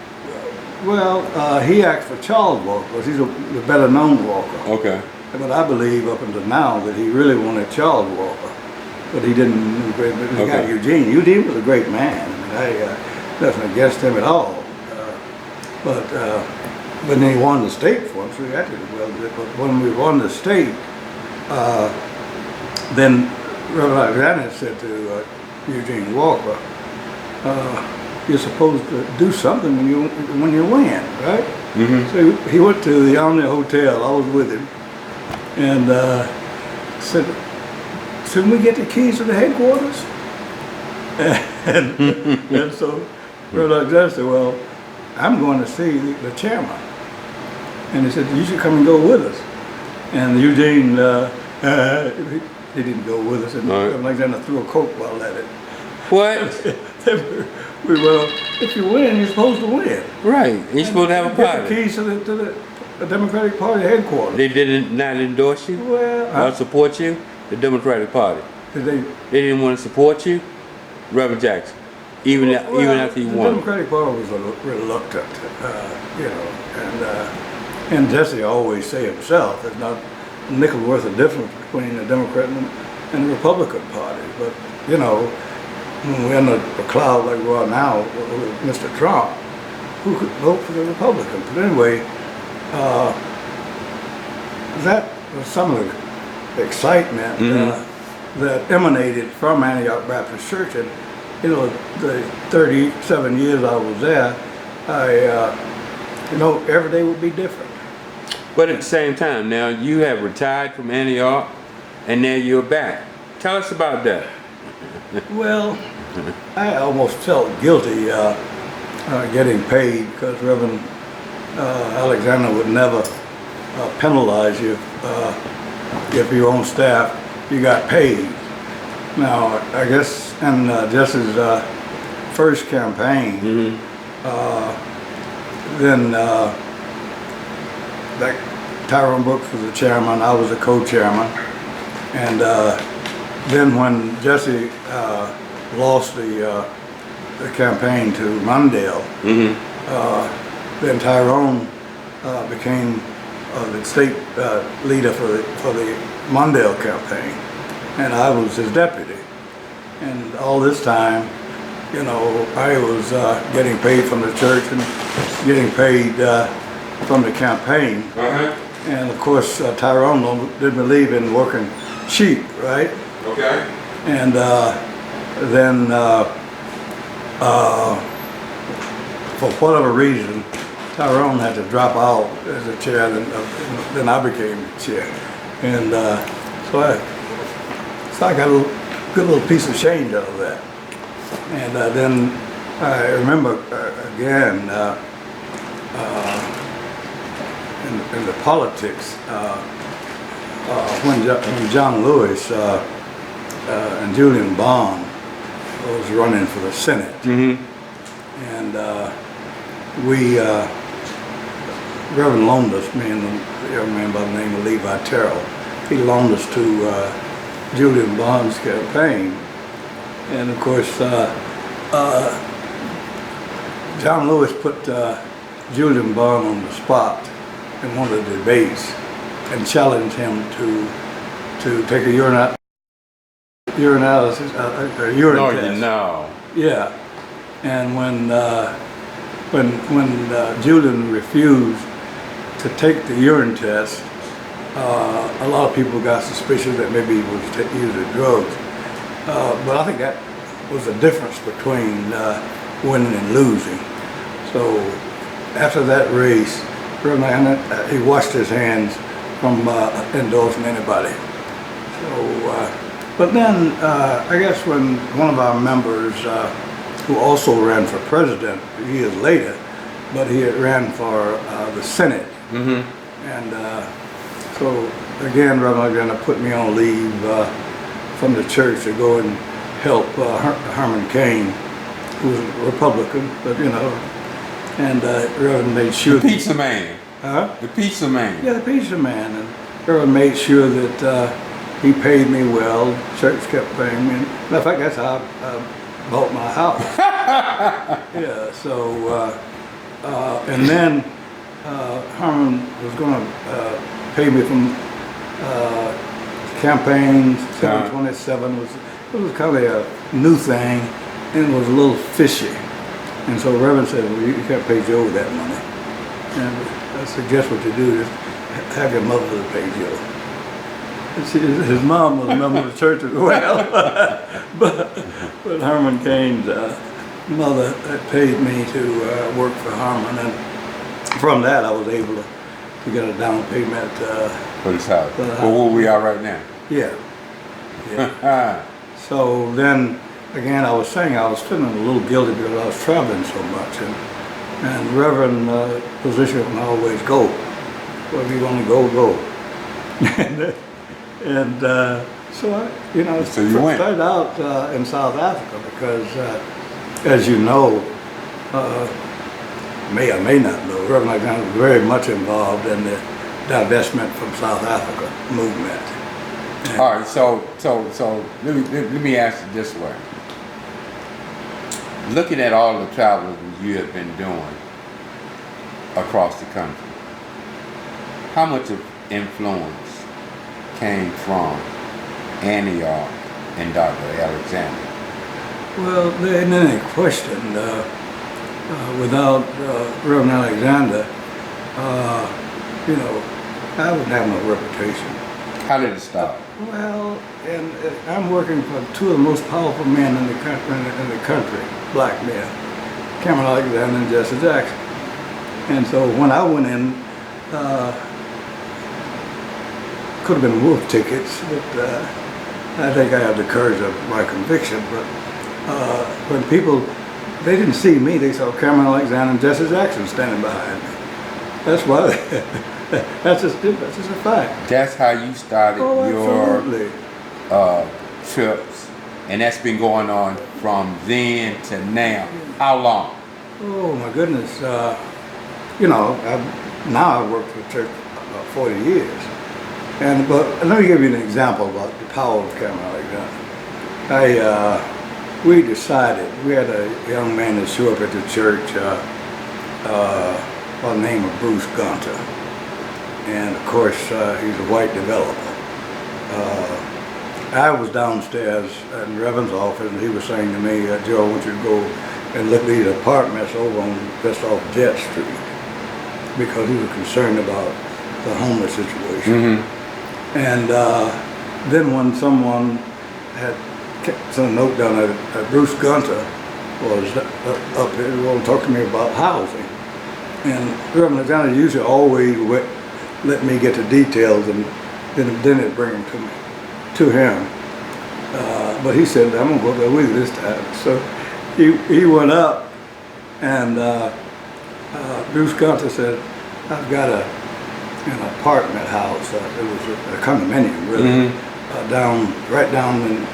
Well, he asked for Charles Walker because he's the better known Walker. Okay. But I believe up until now that he really wanted Charles Walker, but he didn't. But he got Eugene. Eugene was a great man. I mean, nothing against him at all. But then he won the state for him, so he had to do well. But when we won the state, then Reverend Alexander said to Eugene Walker, "You're supposed to do something when you win, right?" Mm-hmm. So he went to the Omni Hotel. I was with him, and said, "Shouldn't we get the keys to the headquarters?" and so Reverend Alexander said, "Well, I'm going to see the chairman," and he said, "You should come and go with us." And Eugene, he didn't go with us, and Reverend Alexander threw a Coke bottle at it. What? We well, if you win, you're supposed to win. Right. You're supposed to have a party. Get the keys to the Democratic Party headquarters. They did not endorse you? Well, or support you? The Democratic Party. They didn't want to support you? Reverend Jackson. Even after you won. The Democratic Party was reluctant, and Jesse always say himself, there's not a nickel worth of difference between the Democrat and the Republican Party. But, you know, when we're in a cloud like we are now with Mr. Trump, who could vote for the Republicans? But anyway, that was some of the excitement that emanated from Antioch Baptist Church. And, you know, the 37 years I was there, every day would be different. But at the same time, now you have retired from Antioch, and now you're back. Tell us about that. Well, I almost felt guilty getting paid because Reverend Alexander would never penalize you if your own staff, you got paid. Now, I guess in Jesse's first campaign, then Tyrone Brooks was the chairman, I was the co-chairman, and then when Jesse lost the campaign to Mondale, then Tyrone became the state leader for the Mondale campaign, and I was his deputy. And all this time, you know, I was getting paid from the church and getting paid from the campaign. And of course, Tyrone didn't believe in working cheap, right? Okay. And then, for whatever reason, Tyrone had to drop out as the chair, and then I became the chair. And so I got a good little piece of change out of that. And then I remember again in the politics when John Lewis and Julian Bond was running for the Senate, and we Reverend loaned us, me and a young man by the name of Levi Terrell. He loaned us to Julian Bond's campaign, and of course John Lewis put Julian Bond on the spot in one of the debates and challenged him to take a urine test. No. Yeah, and when Julian refused to take the urine test, a lot of people got suspicious that maybe he was using drugs. But I think that was the difference between winning and losing. So after that race, he washed his hands from endorsing anybody. So, but then I guess when one of our members, who also ran for president years later, but he had ran for the Senate, and so again, Reverend Alexander put me on leave from the church to go and help Herman Cain, who was a Republican, but you know, and Reverend made sure. The pizza man. Huh? The pizza man. Yeah, the pizza man. And Reverend made sure that he paid me well. Church kept paying me. Matter of fact, that's how bought my house. Yeah, so, and then Herman was going to pay me from campaign 727 it was kind of a new thing, and it was a little fishy. And so Reverend said, well, you can't pay Joe that money. And I suggest what you do is have your mother to pay Joe. And his mom was a member of the church as well. but Herman Cain's mother had paid me to work for Herman, and from that I was able to get a down payment For this house. For the For where we are right now. yeah. So then, again, I was saying I was feeling a little guilty because I was traveling so much, and Reverend position would always go. Well, if you're going to go, go. and so I, So you went. started out in South Africa because, as you know, may or may not know, Reverend Alexander was very much involved in the divestment from South Africa movement. All right, so let me ask you this way. Looking at all the traveling you have been doing across the country, how much of influence came from Antioch and Dr. Alexander? Well, there ain't any question. Without Reverend Alexander, I wouldn't have no reputation. How did it start? Well, and I'm working for two of the most powerful men in the country, black men, Cameron Alexander and Jesse Jackson. And so when I went in, could have been wolf tickets, but I think I have the courage of my conviction. But when people, they didn't see me, they saw Cameron Alexander and Jesse Jackson standing behind me. That's why. That's just a fact. That's how you started your trips, and that's been going on from then to now. How long? Oh my goodness! Now I worked for the church about 40 years, but let me give you an example about the power of Cameron Alexander. We decided, we had a young man that showed up at the church by the name of Bruce Gunter. And of course, he's a white developer. I was downstairs in Reverend's office, and he was saying to me, Joe, I want you to go and look at these apartments over on just off Jet Street, because he was concerned about the homeless situation. Mm-hmm. And then when someone had sent a note down that Bruce Gunter was up here, he wanted to talk to me about housing. And Reverend Alexander usually always let me get the details, and then it bring them to him. But he said, I'm gonna go there with you this time. So he went up, and Bruce Gunter said, I've got an apartment house. It was a condominium, really, mm-hmm. right down in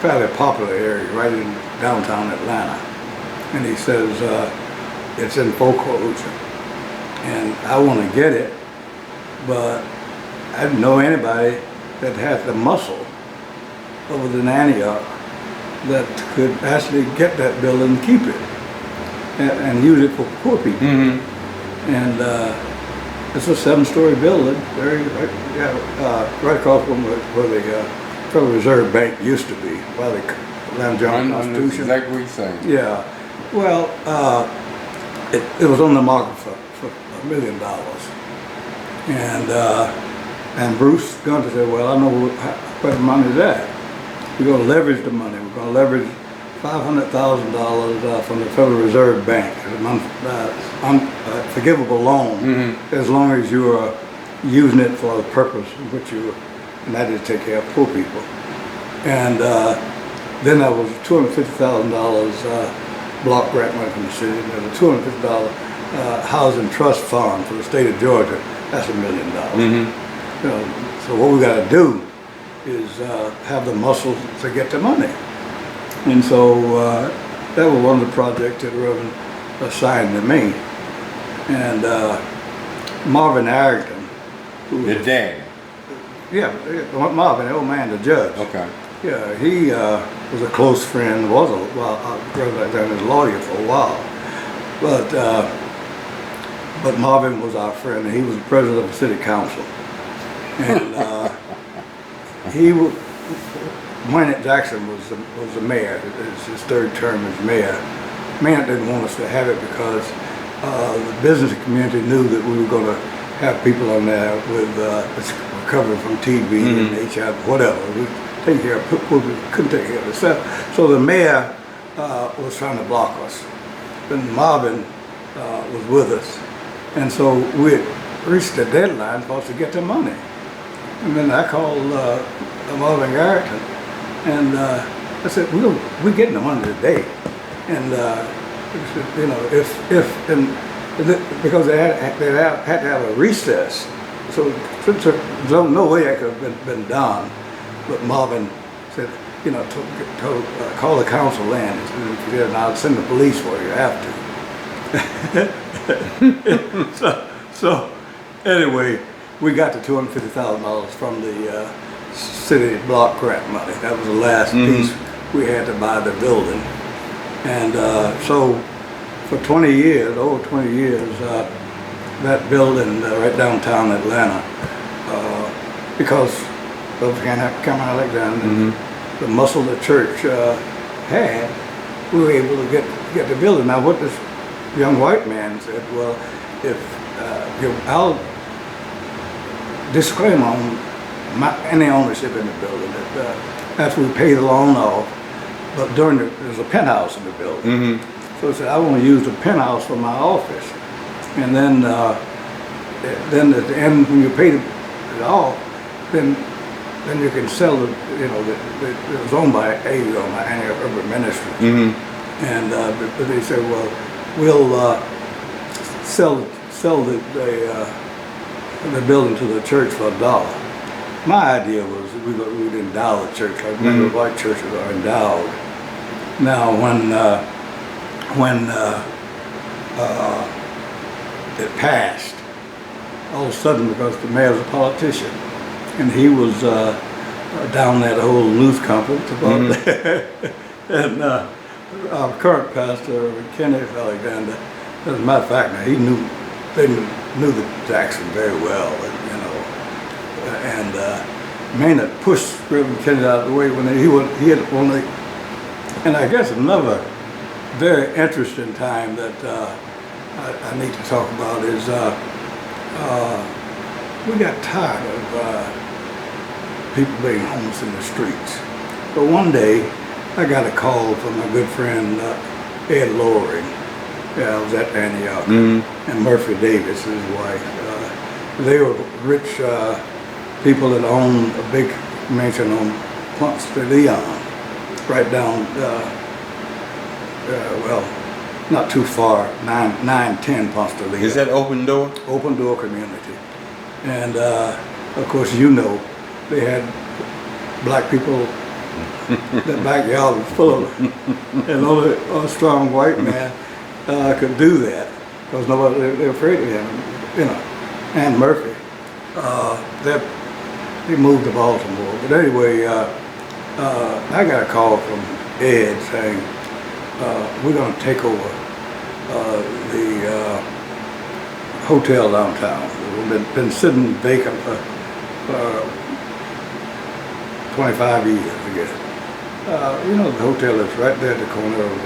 fairly popular area, right in downtown Atlanta. And he says, it's in foreclosure. And I want to get it, but I didn't know anybody that had the muscle over than Antioch that could actually get that building and keep it and use it for poor people. Mm-hmm. And it's a 7-story building, right across from where the Federal Reserve Bank used to be, by the Atlanta Journal Constitution. Exactly what you're saying. Yeah. Well, it was on the market for $1 million, and Bruce Gunter said, well, I know where the money's at. We're going to leverage the money. We're going to leverage $500,000 from the Federal Reserve Bank, an forgivable loan, mm-hmm. as long as you are using it for the purpose in which and that is to take care of poor people. And then there was $250,000 block grant money from the city. There was a $250 housing trust fund for the state of Georgia. That's $1 million. Mm-hmm. So what we got to do is have the muscle to get the money. And so that was one of the projects that Reverend assigned to me. And Marvin Arrington, the dad. Yeah, Marvin, the old man, the judge. Okay. Yeah, he was a close friend, was a his lawyer for a while. But Marvin was our friend, and he was the president of the city council. And when Jackson was the mayor, his third term as mayor. Mayor didn't want us to have it because the business community knew that we were going to have people on there with recovering from TB and HIV, whatever. We take care of people who couldn't take care of themselves. So the mayor was trying to block us. Then Marvin was with us. And so we had reached the deadline for us to get the money. And then I called Marvin Garrison, and I said, we're getting the money today. And he said, you know, because they had to have a recess. So there's no way that could have been done. But Marvin said, you know, call the council in, and I'll send the police for you after. so anyway, we got the $250,000 from the city block grant money. That was the last piece we had to buy the building. And so for 20 years, over 20 years, that building right downtown Atlanta, because of Cameron Alexander, the muscle the church had, we were able to get the building. Now what this young white man said, well, if I'll disclaim on any ownership in the building, that after we pay the loan off, but there's a penthouse in the building. So I said, I want to use the penthouse for my office. And then at the end, when you pay it off, then you can sell it. You know, it was owned by Urban Ministries. And but they said, well, we'll sell the building to the church for $1. My idea was we'd endow the church like many white churches are endowed. Now, when it passed, all of a sudden, because the mayor's a politician, and he was down at a whole news conference about that, and our current pastor, Kenneth Alexander, as a matter of fact, now they knew the Jackson very well, you know, and Maynard pushed Reverend Kenneth out of the way when he had only. And I guess another very interesting time that I need to talk about is we got tired of people being homeless in the streets. But one day I got a call from my good friend Ed Loring. I was at Antioch, and Murphy Davis, his wife. They were rich people that owned a big mansion on Ponce de Leon. Right down, well, not too far, 910 Ponce de Leon. Is that Open Door? Open Door Community. And of course, you know, they had black people, that backyard was full of them. And only a strong white man could do that, because nobody, they're afraid of him, you know. And Murphy, they moved to Baltimore. But anyway, I got a call from Ed saying, we're going to take over the hotel downtown. We've been sitting vacant for 25 years, I guess. You know, the hotel is right there at the corner of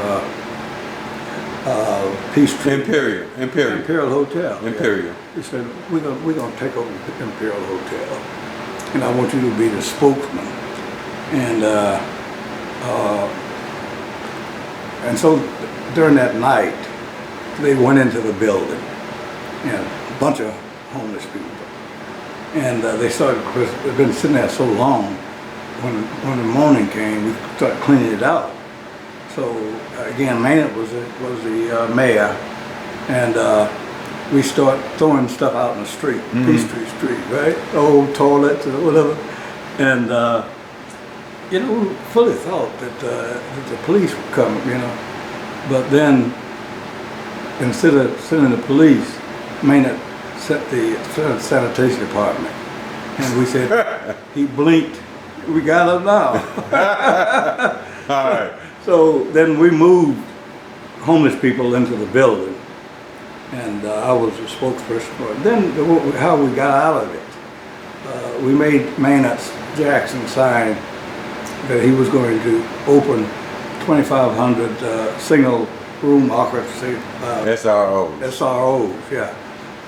Peachtree. Imperial Hotel. Imperial. Yeah. He said, we're going to take over the Imperial Hotel, and I want you to be the spokesman. And so during that night, they went into the building, and a bunch of homeless people. And they started, because they've been sitting there so long, when the morning came, we started cleaning it out. So again, Maynard was the mayor, and we start throwing stuff out in the street, Peachtree Street, right? Old toilets or whatever. And you know, we fully thought that the police would come, you know. But then, instead of sending the police, Maynard sent the sanitation department. And we said, he blinked we got them now. All right. So then we moved homeless people into the building, and I was a spokesperson for it. Then how we got out of it, we made Maynard Jackson sign that he was going to open 2,500 single room occupancy SROs, yeah.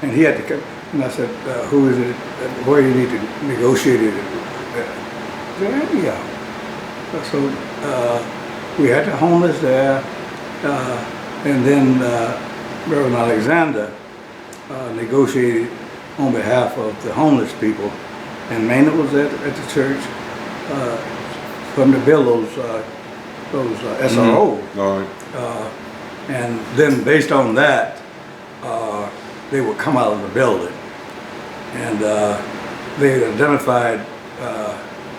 And he had to come, and I said, who is it, where you need to negotiate it? Yeah. So we had the homeless there, and then Reverend Alexander negotiated on behalf of the homeless people, and Maynard was at the church for him to build those SROs. All right. And then based on that, they would come out of the building, and they identified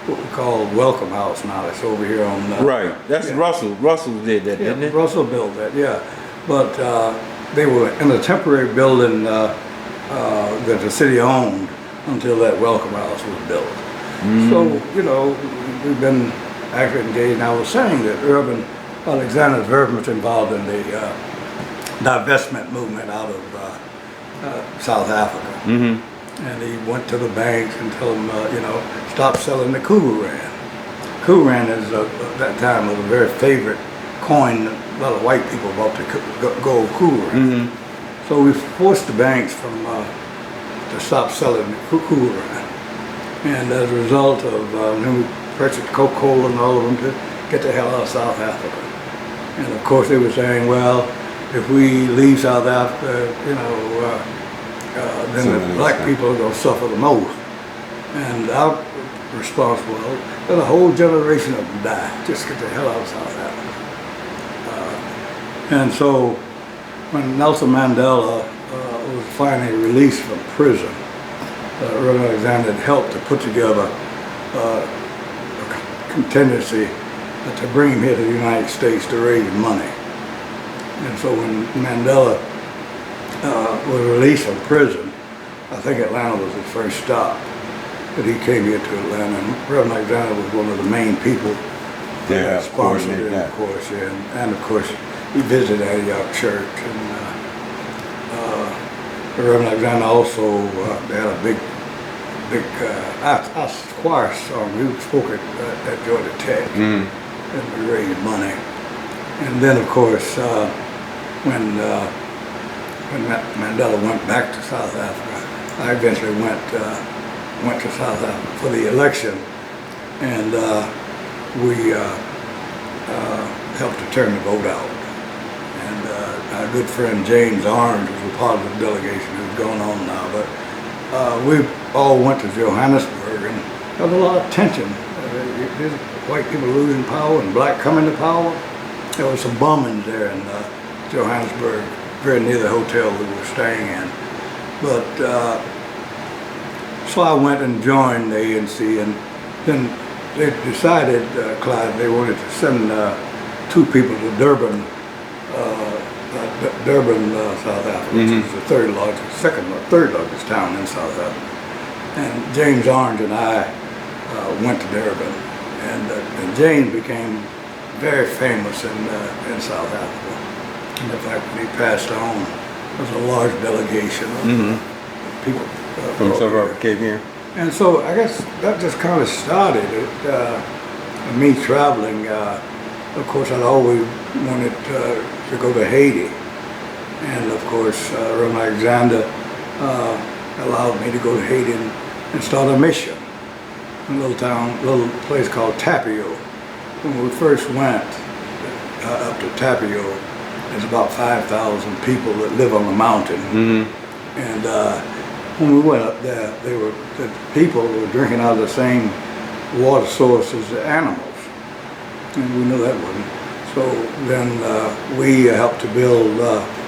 what we call Welcome House now. It's over here on... Right, that's yeah. Russell. Russell did that, didn't it? Russell built that, yeah. But they were in a temporary building that the city owned until that Welcome House was built. So, you know, we've been actively engaged. And I was saying that Reverend Alexander is very much involved in the divestment movement out of South Africa. And he went to the banks and told them, you know, stop selling the Kuru-Rand. Kuru-Rand is, at that time, was a very favorite coin. A lot of white people bought the gold Kuru-Rand. So we forced the banks to stop selling the Kuru-Rand. And as a result of, then we purchased Coca-Cola and all of them to get the hell out of South Africa. And of course they were saying, well, if we leave South Africa, you know, then the black people are going to suffer the most. And our response was, let a whole generation of them die. Just get the hell out of South Africa. And so when Nelson Mandela was finally released from prison, Reverend Alexander had helped to put together a contingency to bring him here to the United States to raise money. And so when Mandela was released from prison, I think Atlanta was his first stop, but he came here to Atlanta, and Reverend Alexander was one of the main people that sponsored it, of course, yeah. And of course he visited Antioch Church, and Reverend Alexander also they had a big our choir song. We spoke at Georgia Tech, and we raised money. And then of course when Mandela went back to South Africa, I eventually went to South Africa for the election, and we helped to turn the vote out. And our good friend James Orange was a part of the delegation who's going on now, but we all went to Johannesburg, and there was a lot of tension. White people losing power and black coming to power. There was some bombings there in Johannesburg, very near the hotel we were staying in. But so I went and joined the ANC, and then they decided, Clyde, they wanted to send 2 people to Durban, South Africa, which is the third largest town in South Africa. And James Orange and I went to Durban, and James became very famous in South Africa. And the fact that he passed on, was a large delegation of people from South Africa came here. And so I guess that just kind of started it, me traveling. Of course, I'd always wanted to go to Haiti. And of course, Reverend Alexander allowed me to go to Haiti and start a mission in a little place called Tapio. When we first went up to Tapio, there's about 5,000 people that live on the mountain. And when we went up there, the people were drinking out of the same water source as the animals. And we knew that wasn't. So then we helped to build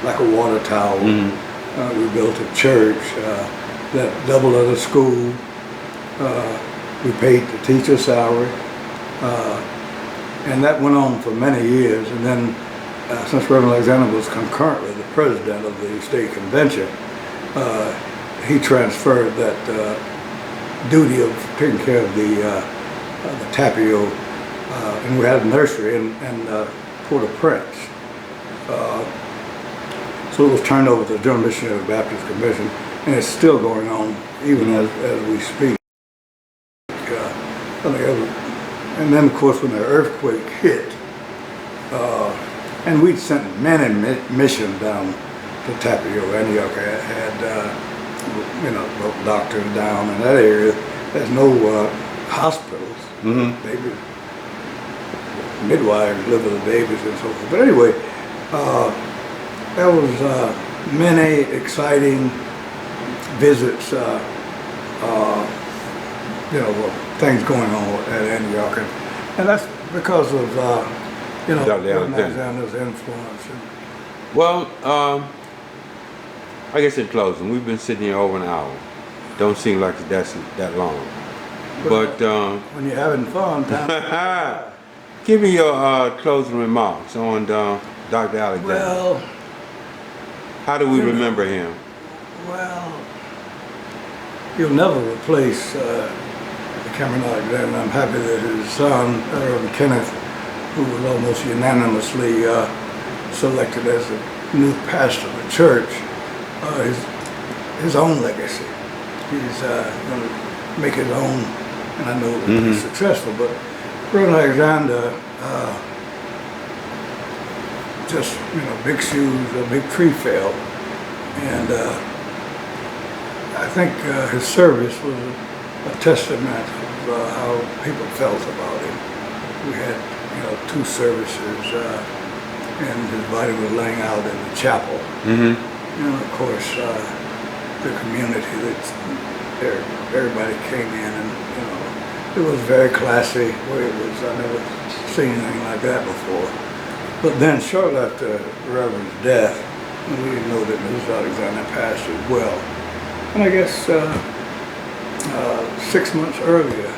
like a water tower. We built a church that doubled as a school. We paid the teacher salary. And that went on for many years. And then since Reverend Alexander was concurrently the president of the state convention, he transferred that duty of taking care of the the Tapio, and we had a nursery in Port-au-Prince. So it was turned over to the General Missionary Baptist Commission, and it's still going on even as we speak. And then, of course, when the earthquake hit, and we'd sent many missions down to Tapio, Antioch, had doctors down in that area. There's no hospitals. Babies, midwives live with the babies and so forth. But anyway, there was many exciting visits. Things going on at Antioch, and that's because of Alexander's influence. Well, I guess in closing, we've been sitting here over an hour. Don't seem like that's that long. But when you're having fun, time. Give me your closing remarks on Dr. Alexander. Well, how do we remember him? Well, you'll never replace Cameron Alexander. I'm happy that his son, Reverend Kenneth, who was almost unanimously selected as the new pastor of the church, his own legacy. He's going to make his own, and I know that he's successful. But Reverend Alexander, just big shoes, a big tree fell, and I think his service was a testament of how people felt about him. We had, 2 services, and his body was laying out in the chapel. And of course, the community everybody came in, and it was very classy. I never seen anything like that before. But then, shortly after the Reverend's death, we know that Mrs. Alexander passed as well. And I guess 6 months earlier,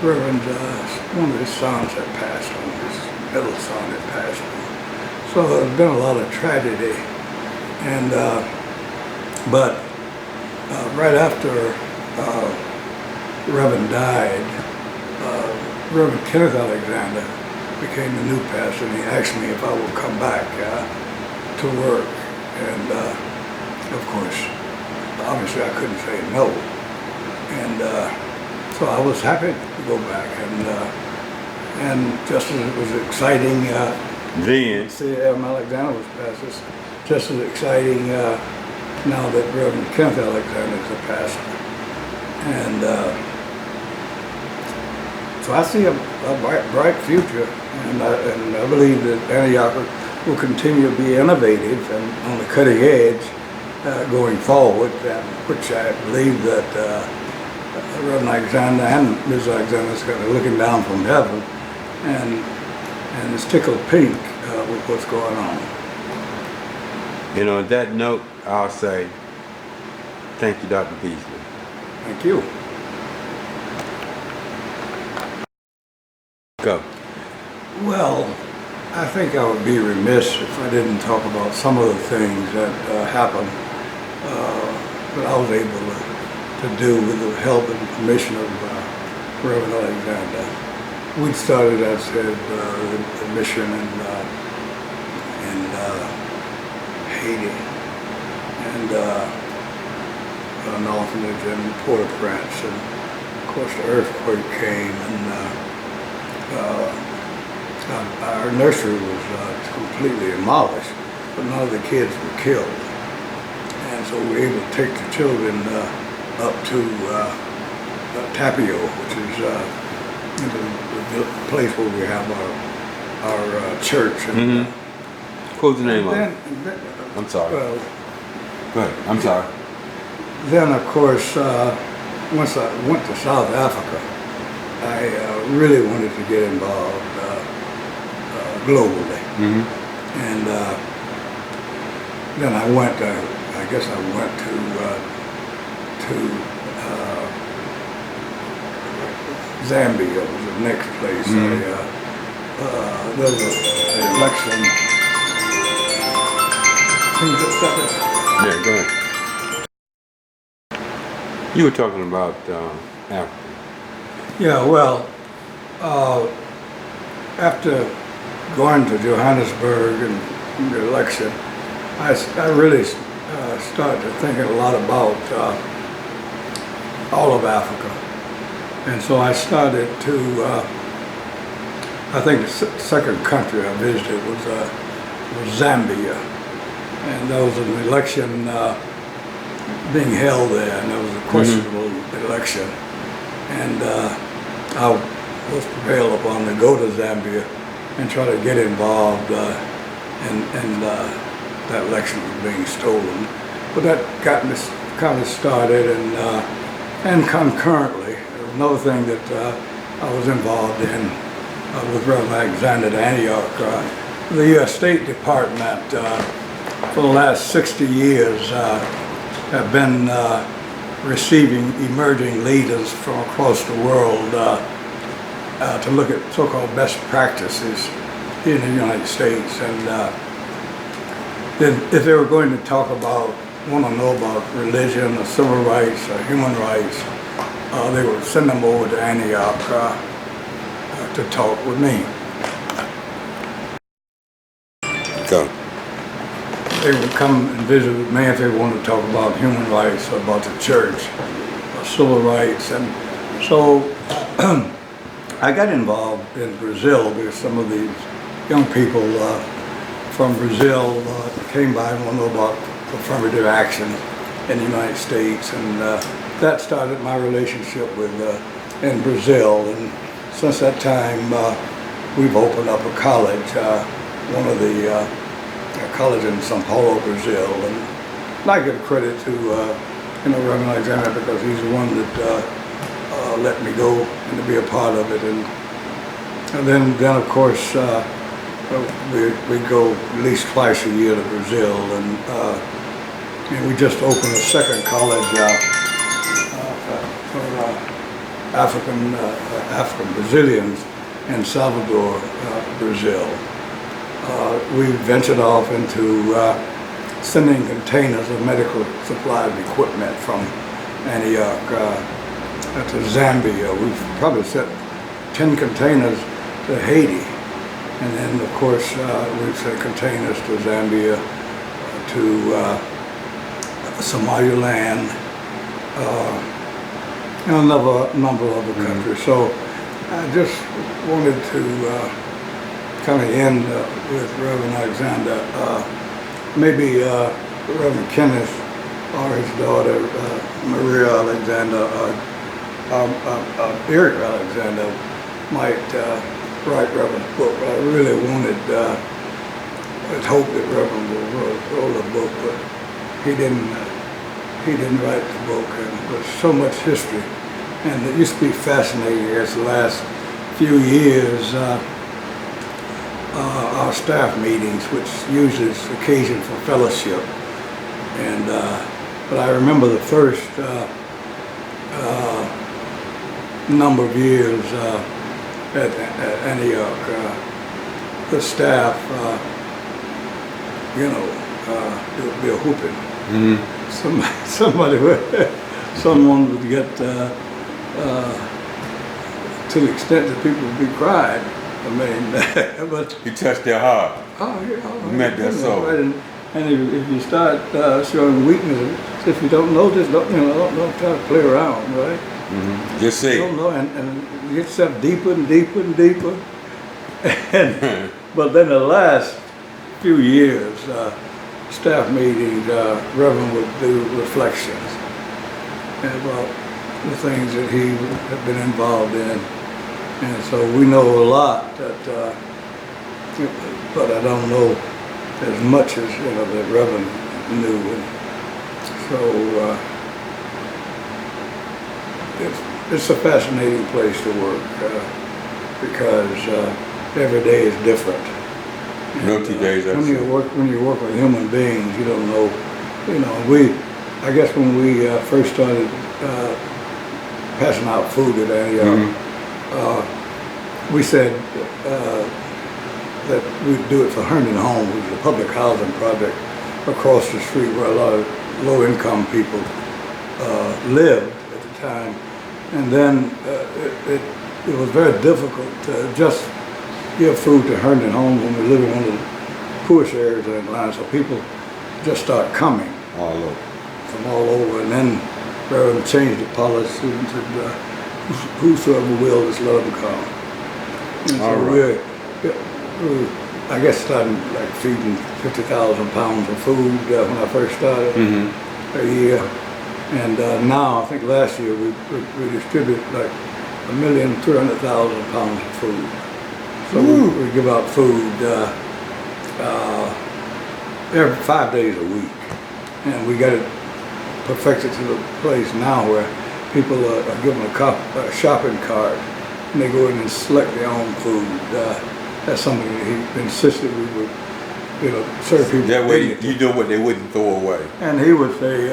Reverend, one of his sons had passed on, his middle son had passed on. So there's been a lot of tragedy. And, but right after Reverend died, Reverend Kenneth Alexander became the new pastor, and he asked me if I would come back to work. And of course, obviously I couldn't say no. And so I was happy to go back, and just as it was exciting, then see, Alexander was pastor, just as exciting now that Reverend Kenneth Alexander is a pastor. And so I see a bright future, and I believe that Antioch will continue to be innovative and on the cutting edge going forward, which I believe that Reverend Alexander and Ms. Alexander is kind of looking down from heaven, and it's tickled pink with what's going on. On that note, I'll say thank you, Dr. Beasley. Thank you. Go. Well, I think I would be remiss if I didn't talk about some of the things that happened that I was able to do with the help and permission of Reverend Alexander. We'd started, as I said, the mission in Haiti, and an orphanage in Port-au-Prince, and of course the earthquake came, and our nursery was completely demolished, but none of the kids were killed. And so we were able to take the children up to Tapio, which is the place where we have our church. And, What's the name of it? I'm sorry. Well, go ahead. I'm sorry. Then, of course, once I went to South Africa, I really wanted to get involved globally. And then I went, I guess I went to Zambia was the next place. There was an election. Yeah, go ahead. You were talking about Africa. Yeah, well, uh, after going to Johannesburg and the election, I really started thinking a lot about all of Africa. And so I started to, I think the second country I visited was Zambia. And there was an election being held there, and it was a questionable election. And I was prevailed upon to go to Zambia and try to get involved in that election was being stolen. But that got me kind of started, and concurrently, another thing that I was involved in with Reverend Alexander at Antioch, the U.S. State Department for the last 60 years have been receiving emerging leaders from across the world to look at so-called best practices in the United States. And then if they were going to talk about, want to know about religion or civil rights or human rights, they would send them over to Antioch to talk with me. Go. They would come and visit with me if they wanted to talk about human rights or about the church or civil rights. And so I got involved in Brazil because some of these young people from Brazil came by and wanted to know about affirmative action in the United States. And that started my relationship with in Brazil. And since that time, we've opened up a college, one of the college in São Paulo, Brazil, and I give credit to Reverend Alexander because he's the one that let me go and to be a part of it, and then of course we go at least twice a year to Brazil, and we just opened a second college for African Brazilians in Salvador, Brazil. We ventured off into sending containers of medical supplies and equipment from Antioch to Zambia. We've probably sent 10 containers to Haiti. And then, of course, we've sent containers to Zambia, to Somaliland, and a number of other countries. So I just wanted to kind of end with Reverend Alexander. Maybe Reverend Kenneth or his daughter Maria Alexander, Eric Alexander, might write Reverend's book. But I really wanted, I'd hoped that Reverend would wrote a book, but he didn't write the book. And there's so much history, and it used to be fascinating as the last few years. Our staff meetings, which usually is occasion for fellowship, and but I remember the first number of years at Antioch, the staff, it would be a whooping. Someone would get to the extent that people would be crying. I mean, but You touched their heart. you met their soul. And if you start showing weakness, if you don't know this, don't try to play around, right? Just say You don't it. know, and you get yourself deeper and deeper and deeper. And but then the last few years, staff meetings, Reverend would do reflections about the things that he had been involved in. And so we know a lot that, but I don't know as much as that Reverend knew. And so it's a fascinating place to work because every day is different. No 2 days are the same. When you work with human beings, you don't know. I guess when we first started passing out food at Antioch. We said that we'd do it for Herndon Home, which is a public housing project across the street where a lot of low-income people lived at the time. And then it was very difficult to just give food to Herndon homes when we live in one of the poorest areas of Atlanta. So people just start coming All over. from all over. And then Reverend changed the policy and said, whosoever will, just let them come. And so All right. we're, I guess, starting like feeding 50,000 pounds of food when I first started a year. And now, I think last year, we distributed like 1,300,000 pounds of food. So we give out food every 5 days a week. And we got it perfected to the place now where people are given a shopping cart and they go in and select their own food. That's something that he insisted we would, serve people. That way you know what they wouldn't throw away. And he would say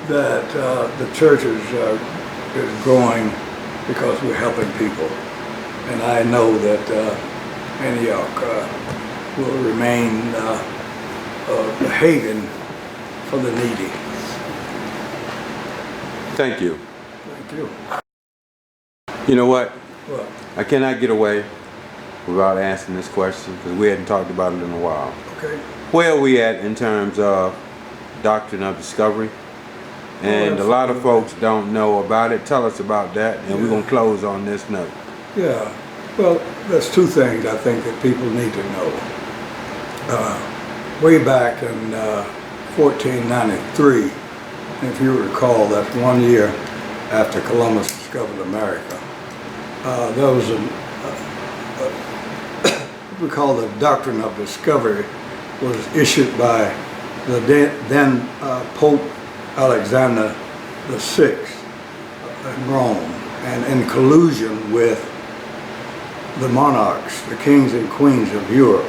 that the church is growing because we're helping people. And I know that Antioch will remain a haven for the needy. Thank you. Thank you. You know what? Well, I cannot get away without asking this question because we hadn't talked about it in a while. okay. Where are we at in terms of doctrine of discovery? And a lot of folks don't know about it. Tell us about that, and we're going to close on this note. Yeah. Well, there's two things I think that people need to know. Way back in 1493, if you recall, that's 1 year after Columbus discovered America, there was what we call the doctrine of discovery was issued by the then Pope Alexander VI in Rome, and in collusion with the monarchs, the kings and queens of Europe.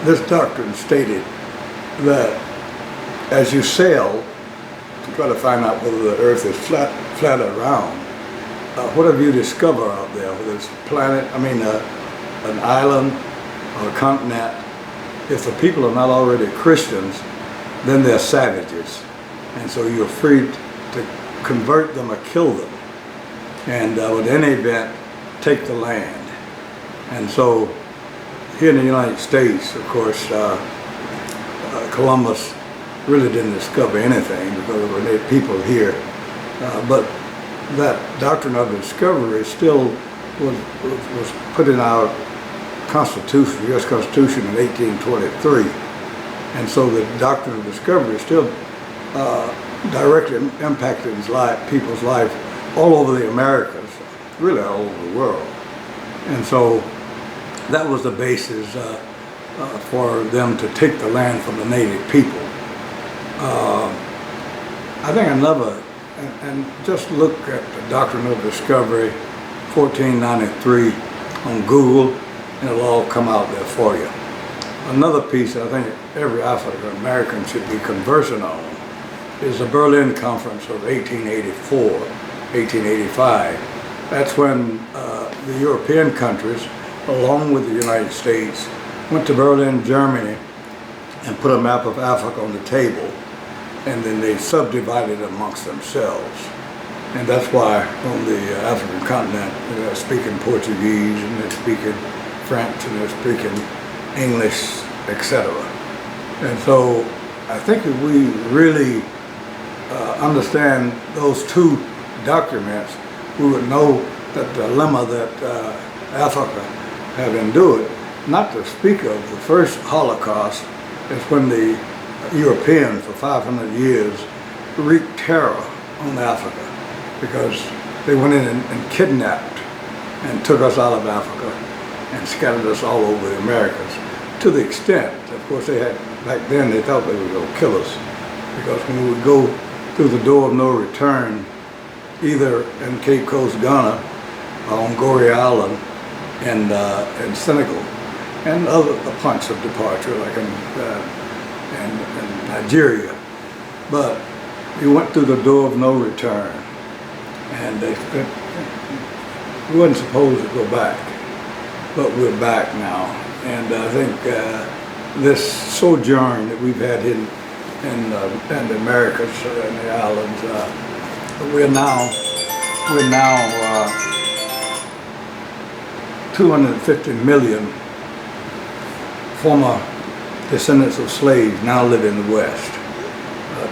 This doctrine stated that as you sail to try to find out whether the earth is flat or round, whatever you discover out there, whether it's a planet, an island or a continent, if the people are not already Christians, then they're savages. And so you're free to convert them or kill them. And with any event, take the land. And so here in the United States, of course, Columbus really didn't discover anything because there were people here. But that doctrine of discovery still was put in our Constitution, U.S. Constitution in 1823. And so the doctrine of discovery is still directly impacting people's life all over the Americas, really all over the world. And so that was the basis for them to take the land from the native people. I think another, and just look at the doctrine of discovery, 1493 on Google, and it'll all come out there for you. Another piece I think every African American should be conversant on is the Berlin Conference of 1884, 1885. That's when the European countries, along with the United States, went to Berlin, Germany, and put a map of Africa on the table, and then they subdivided amongst themselves. And that's why on the African continent, they're speaking Portuguese, and they're speaking French, and they're speaking English, etc. And so I think if we really understand those two documents, we would know that the dilemma that Africa have endured. Not to speak of the first Holocaust, is when the Europeans for 500 years wreaked terror on Africa because they went in and kidnapped and took us out of Africa and scattered us all over the Americas. To the extent, of course, back then they thought they were going to kill us because when we would go through the door of no return, either in Cape Coast, Ghana, or on Gorée Island in Senegal, and other points of departure like in Nigeria. But you went through the door of no return, and we wasn't supposed to go back, but we're back now. And I think this sojourn that we've had in the Americas and the islands, we're now we're now 250 million former descendants of slaves now live in the West.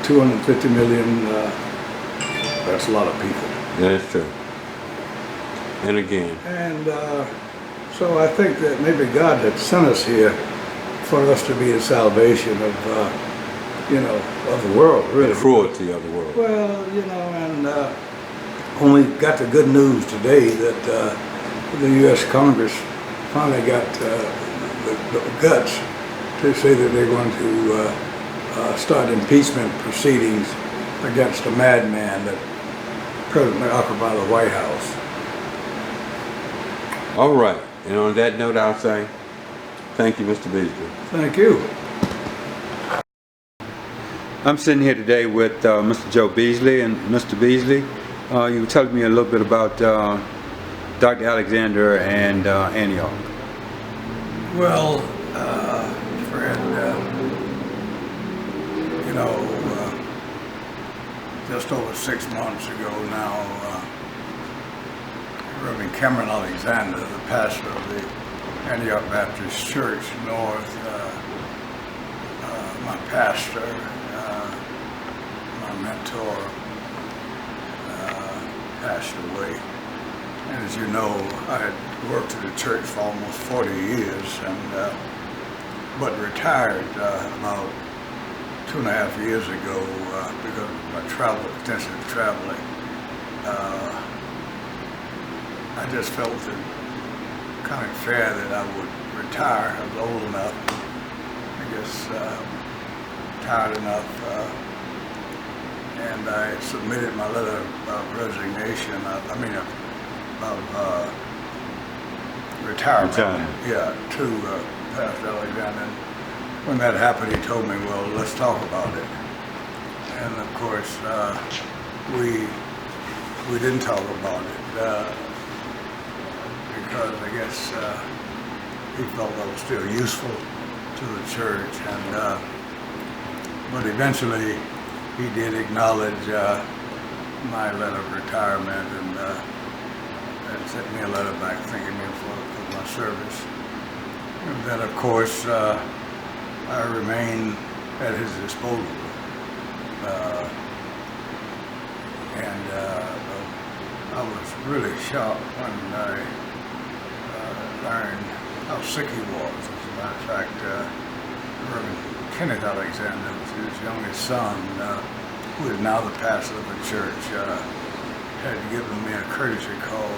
250 million, that's a lot of people. That is true. And again. And so I think that maybe God had sent us here for us to be the salvation of, you know, of the world, really. The cruelty of the world. Well, you know, and when we got the good news today that the U.S. Congress finally got the guts to say that they're going to start impeachment proceedings against a madman that presently occupies the White House. All right. And on that note, I'll say thank you, Mr. Beasley. Thank you. I'm sitting here today with Mr. Joe Beasley. And Mr. Beasley, you were telling me a little bit about Dr. Alexander and Antioch. Well, Fred, you know, just over 6 months ago now, Reverend Cameron Alexander, the pastor of the Antioch Baptist Church North, my pastor, my mentor, passed away. And as you know, I had worked at the church for almost 40 years, and but retired about 2.5 years ago because of my extensive traveling. I just felt it kind of fair that I would retire. I was old enough, I guess, tired enough, and I submitted my letter of resignation. Of retirement. Yeah, to Pastor Alexander. And when that happened, he told me, "Well, let's talk about it." And of course, we didn't talk about it. Because I guess he felt I was still useful to the church, and but eventually he did acknowledge my letter of retirement and sent me a letter back thanking me for my service. And then, of course, I remain at his disposal, and I was really shocked when I learned how sick he was. As a matter of fact, Reverend Kenneth Alexander, his youngest son, who is now the pastor of the church, had given me a courtesy call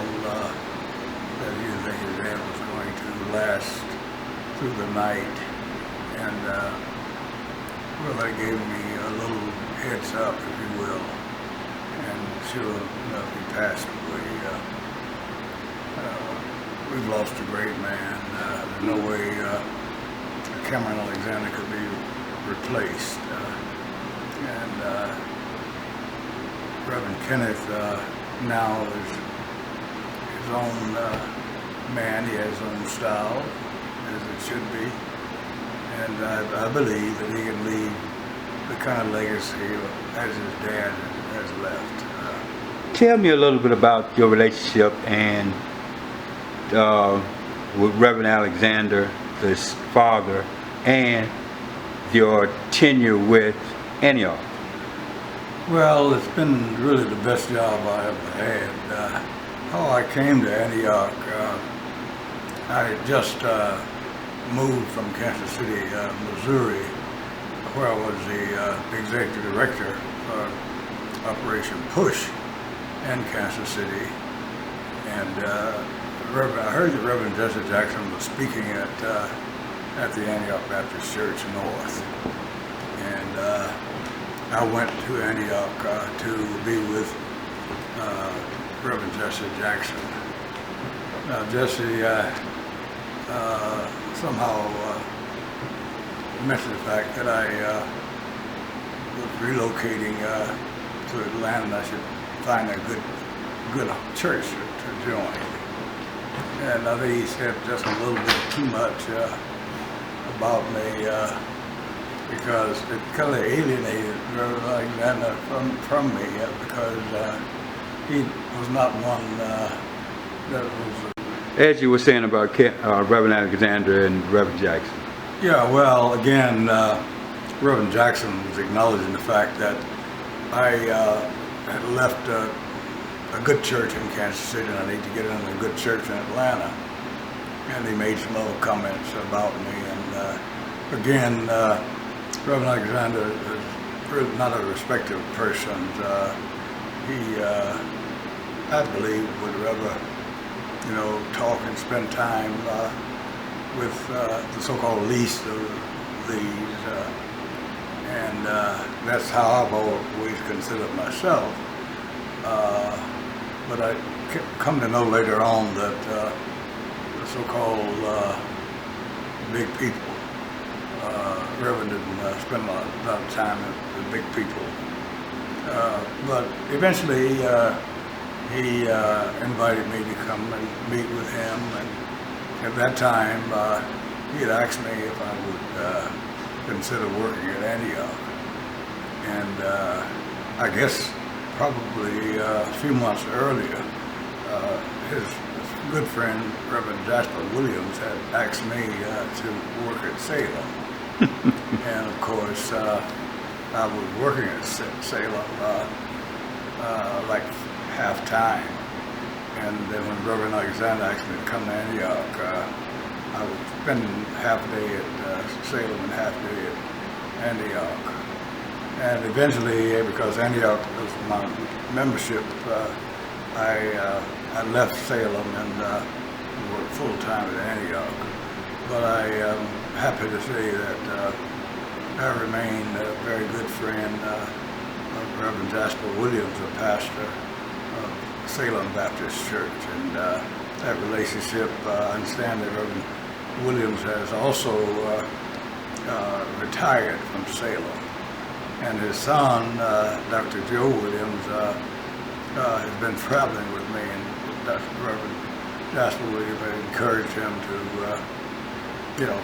that he didn't think his head was going to last through the night. And, well, that gave me a little heads up, if you will. And sure enough, he passed away. We've lost a great man. There's no way Cameron Alexander could be replaced. And Reverend Kenneth now is his own man. He has his own style, as it should be. And I believe that he can leave the kind of legacy as his dad has left. Tell me a little bit about your relationship and with Reverend Alexander, his father, and your tenure with Antioch. Well, it's been really the best job I ever had. How I came to Antioch, I just moved from Kansas City, Missouri, where I was the executive director for Operation Push in Kansas City. And I heard that Reverend Jesse Jackson was speaking at the Antioch Baptist Church North. And I went to Antioch to be with Reverend Jesse Jackson. Now, Jesse somehow mentioned the fact that I was relocating to Atlanta and I should find a good church to join. And I think he said just a little bit too much about me because it kind of alienated Reverend Alexander from me because he was not one that was. As you were saying about Reverend Alexander and Reverend Jackson. Yeah, well, again, Reverend Jackson was acknowledging the fact that I had left a good church in Kansas City and I need to get into a good church in Atlanta. And he made some little comments about me. And again, Reverend Alexander is really not a respected person. He, I believe, would rather, talk and spend time with the so-called least of these. And that's how I've always considered myself. But I come to know later on that the so-called big people, Reverend didn't spend a lot of time with big people. But eventually he invited me to come and meet with him. And at that time, he had asked me if I would consider working at Antioch. And I guess probably a few months earlier, his good friend, Reverend Jasper Williams, had asked me to work at Salem. And of course, I was working at Salem like half-time. And then when Reverend Alexander asked me to come to Antioch, I would spend half a day at Salem and half a day at Antioch. And eventually, because Antioch was my membership, I left Salem and worked full-time at Antioch. But I am happy to say that I remain a very good friend of Reverend Jasper Williams, a pastor of Salem Baptist Church. And that relationship, I understand that Reverend Williams has also retired from Salem. And his son, Dr. Joe Williams, has been traveling with me, and Dr. Reverend Jasper Williams had encouraged him to,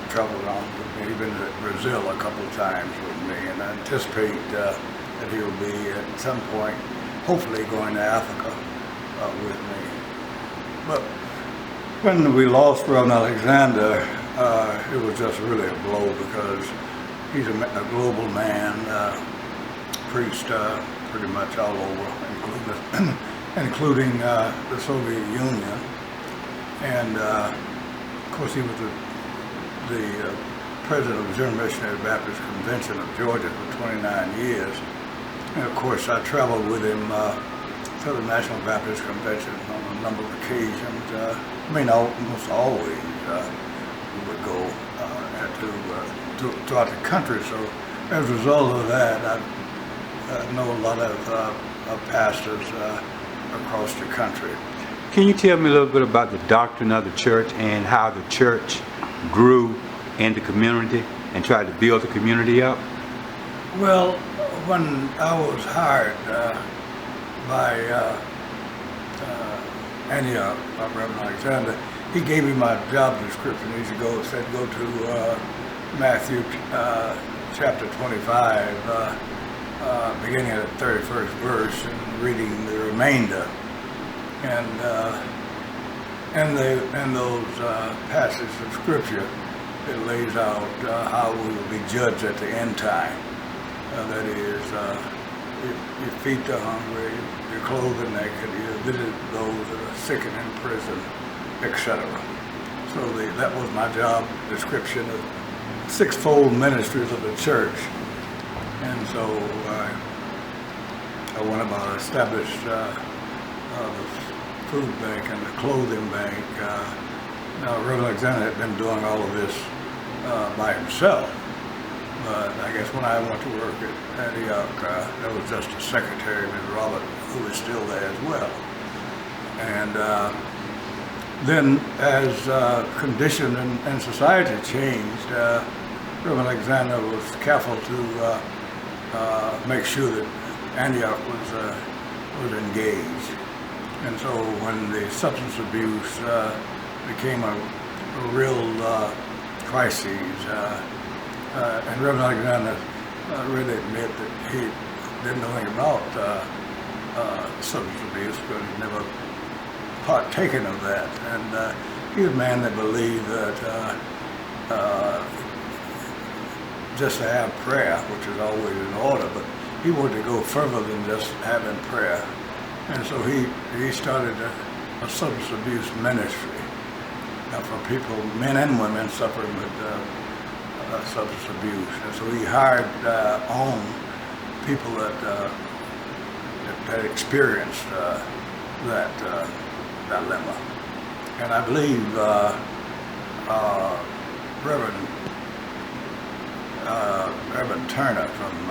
travel around with me. He's been to Brazil a couple of times with me, and I anticipate that he'll be at some point, hopefully, going to Africa with me. But when we lost Reverend Alexander, it was just really a blow because he's a global man, preached pretty much all over, including the Soviet Union. And of course, he was the president of the General Missionary Baptist Convention of Georgia for 29 years. And of course, I traveled with him to the National Baptist Convention on a number of occasions. Almost always we would go throughout the country. So as a result of that, I know a lot of pastors across the country. Can you tell me a little bit about the doctrine of the church and how the church grew in the community and tried to build the community up? Well, when I was hired by Antioch, by Reverend Alexander, he gave me my job description. He said go to Matthew chapter 25, beginning at the 31st verse and reading the remainder. And in those passages of scripture, it lays out how we will be judged at the end time. That is, you feed the hungry, you clothe the naked, you visit those that are sick and in prison, etc. So that was my job description of sixfold ministries of the church. And so I went about established the food bank and the clothing bank. Now, Reverend Alexander had been doing all of this by himself. But I guess when I went to work at Antioch, there was just a secretary, Ms. Robert, who was still there as well. And then as condition and society changed, Reverend Alexander was careful to make sure that Antioch was engaged. And so when the substance abuse became a real crisis, and Reverend Alexander really admit that he didn't know anything about substance abuse, but he'd never partaken of that. And he was a man that believed that just to have prayer, which is always in order, but he wanted to go further than just having prayer. And so he started a substance abuse ministry for people, men and women, suffering with substance abuse. And so he hired on people that experienced that dilemma. And I believe Reverend Turner from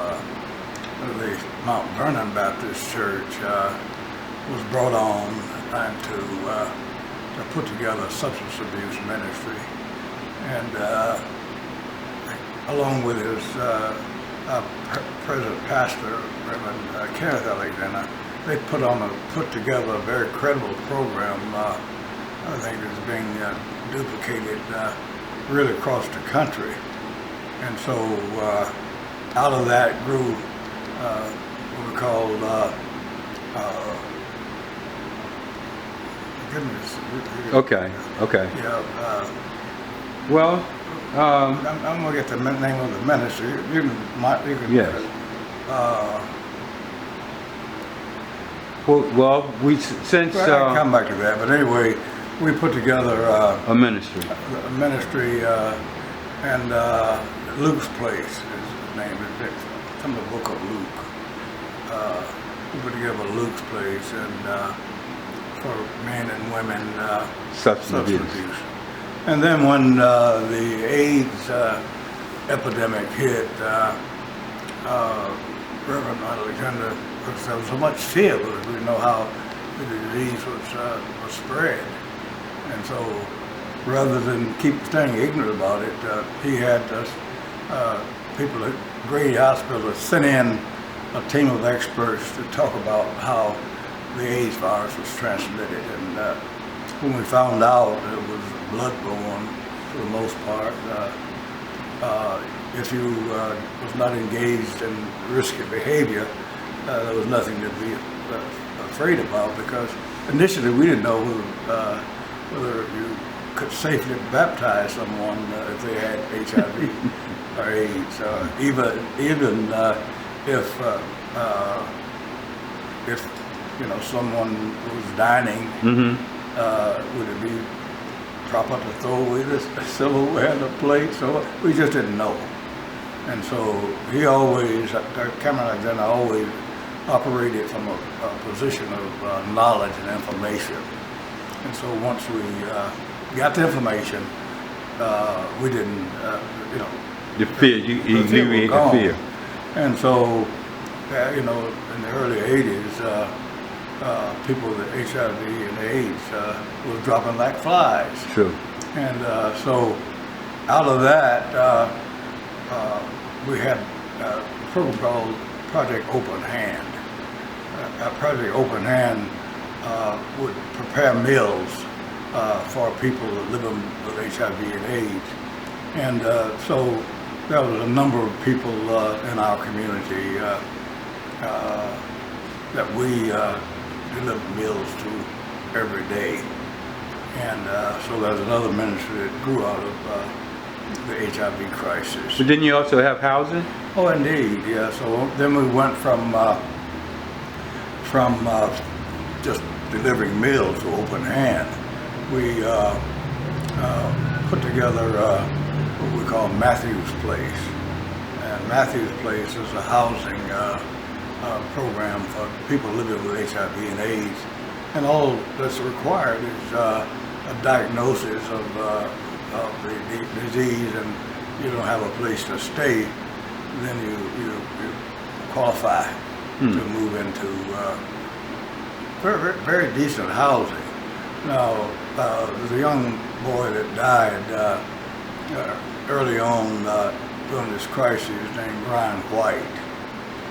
the Mount Vernon Baptist Church was brought on and to put together a substance abuse ministry. And along with his present pastor, Reverend Kenneth Alexander, they put together a very credible program. I think it's being duplicated really across the country. And so out of that grew what we call goodness. Okay. Yeah. Well, I'm gonna get the name of the ministry. You can. Yes. Well, since I'll come back to that. But anyway, we put together a ministry. A ministry, and Luke's Place is his name. It's from the book of Luke. We put together Luke's Place and for men and women Substance abuse. And then when the AIDS epidemic hit, Reverend Alexander, there was so much fear because we didn't know how the disease was spread. And so rather than keep staying ignorant about it, he had people at Grady Hospital sent in a team of experts to talk about how the AIDS virus was transmitted. And when we found out it was bloodborne for the most part, if you was not engaged in risky behavior, there was nothing to be afraid about, because initially we didn't know whether you could safely baptize someone if they had HIV or AIDS, even if someone was dining, would it be proper to throw away the silverware and the plate? So we just didn't know. And so he always, Cameron Alexander always operated from a position of knowledge and information. And so once we got the information, we didn't, The fear, you alleviate the fear. And so, in the early 80s, people with HIV and AIDS was dropping like flies. True. And so out of that, we had a program called Project Open Hand. Project Open Hand would prepare meals for people living with HIV and AIDS. And so there was a number of people in our community that we delivered meals to every day. And so there's another ministry that grew out of the HIV crisis. But didn't you also have housing? Oh, indeed, yeah. So then we went from just delivering meals to Open Hand. We put together what we call Matthew's Place. And Matthew's Place is a housing program for people living with HIV and AIDS. And all that's required is a diagnosis of the disease, and you don't have a place to stay, then you qualify to move into very, very decent housing. Now, there's a young boy that died early on during this crisis named Brian White,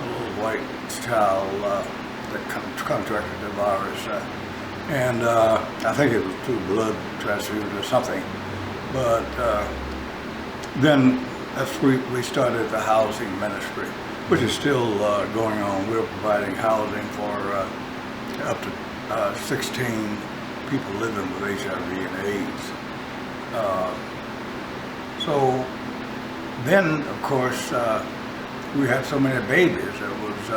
a little white child that contracted the virus. And I think it was through blood transfusion or something. But then we started the housing ministry, which is still going on. We're providing housing for up to 16 people living with HIV and AIDS. So then, of course, we had so many babies that was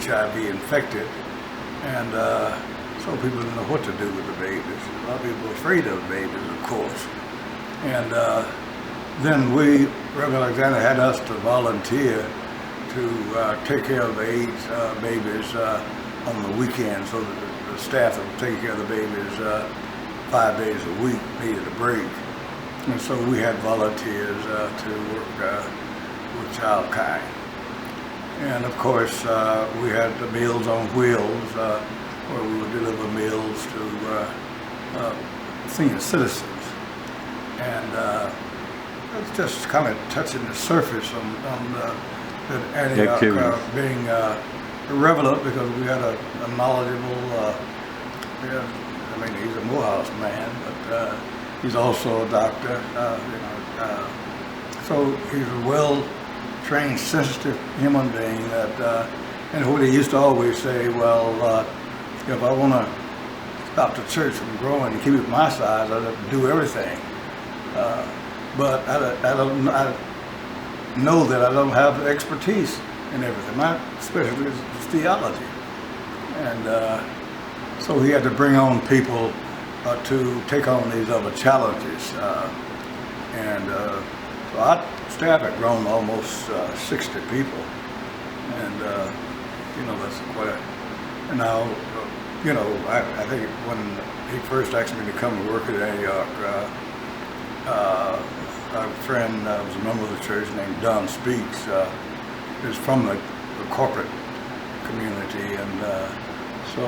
HIV infected, and so people didn't know what to do with the babies. A lot of people were afraid of the babies, of course. And then Reverend Alexander had us to volunteer to take care of the AIDS babies on the weekend, so that the staff that would take care of the babies 5 days a week needed a break. And so we had volunteers to work with child kind. And of course, we had the Meals on Wheels, where we would deliver meals to senior citizens. And it's just kind of touching the surface on that Antioch being irrelevant, because we had a knowledgeable, he's a Morehouse man, but he's also a doctor, so he's a well-trained, sensitive human being that, and what he used to always say, well, if I want to stop the church from growing and keep it my size, I have to do everything. But I know that I don't have expertise in everything. My specialty is theology. And so he had to bring on people to take on these other challenges. So our staff had grown almost 60 people. And, that's quite a, and now, I think when he first asked me to come and work at Antioch, a friend was a member of the church named Don Speaks, is from the corporate community, and so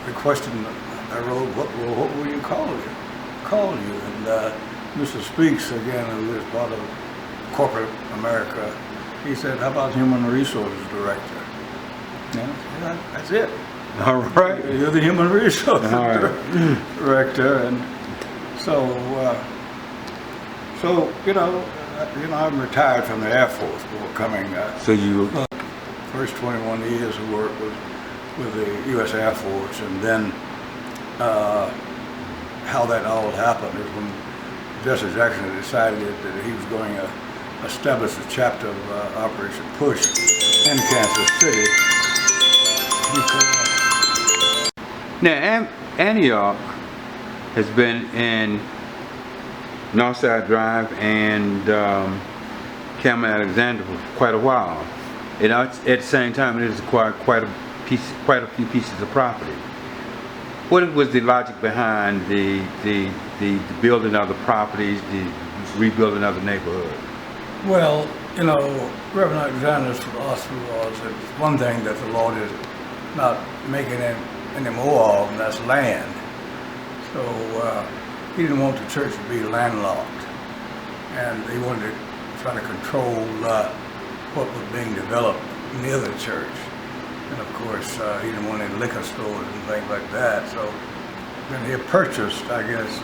the question I wrote, what will you call you? And Mr. Speaks, again, who is part of corporate America, he said, how about Human Resources Director? Yeah, that's it. All right. You're the Human Resources Director, and so I'm retired from the Air Force before coming. So you first 21 years of work with the U.S. Air Force, and then how that all happened is when Jesse Jackson decided that he was going to establish a chapter of Operation Push in Kansas City. now Antioch has been in Northside Drive and Cameron Alexander for quite a while. And at the same time, it has acquired quite a few pieces of property. What was the logic behind the building of the properties, the rebuilding of the neighborhood? Well, Reverend Alexander's philosophy was that one thing that the Lord is not making any more of, and that's land. So he didn't want the church to be landlocked, and he wanted to try to control what was being developed near the church. And of course, he didn't want any liquor stores and things like that. So then he purchased, I guess,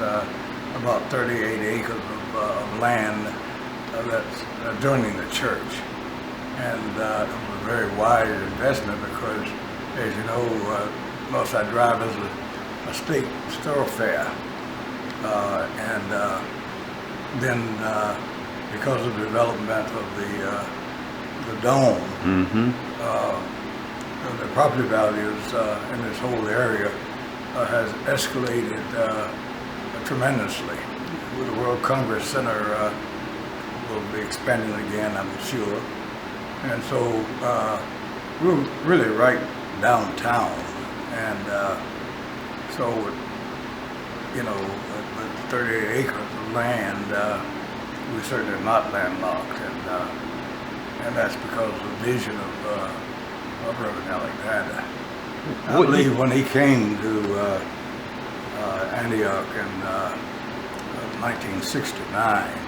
about 38 acres of land that's adjoining the church. And it was a very wise investment because, as you know, Northside Drive is a state thoroughfare. And then because of the development of the dome, the property values in this whole area has escalated tremendously. With the World Congress Center will be expanding again, I'm sure. And so we're really right downtown. And so, with 38 acres of land, we're certainly not landlocked. And that's because of the vision of Reverend Alexander. I believe when he came to Antioch in 1969,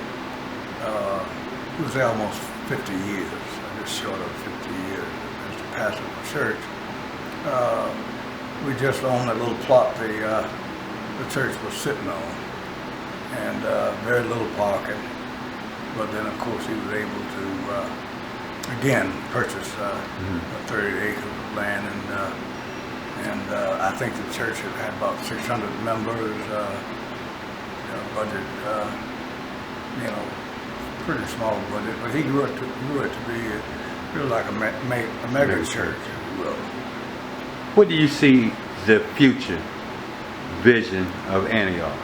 he was there almost 50 years, just short of 50 years as the pastor of the church. We just owned a little plot the church was sitting on, and very little parking. But then, of course, he was able to again purchase 30 acres of plan, and I think the church had about 600 members. Budget, pretty small budget, but he grew it to be really like a mega church, if you will. What do you see the future vision of Antioch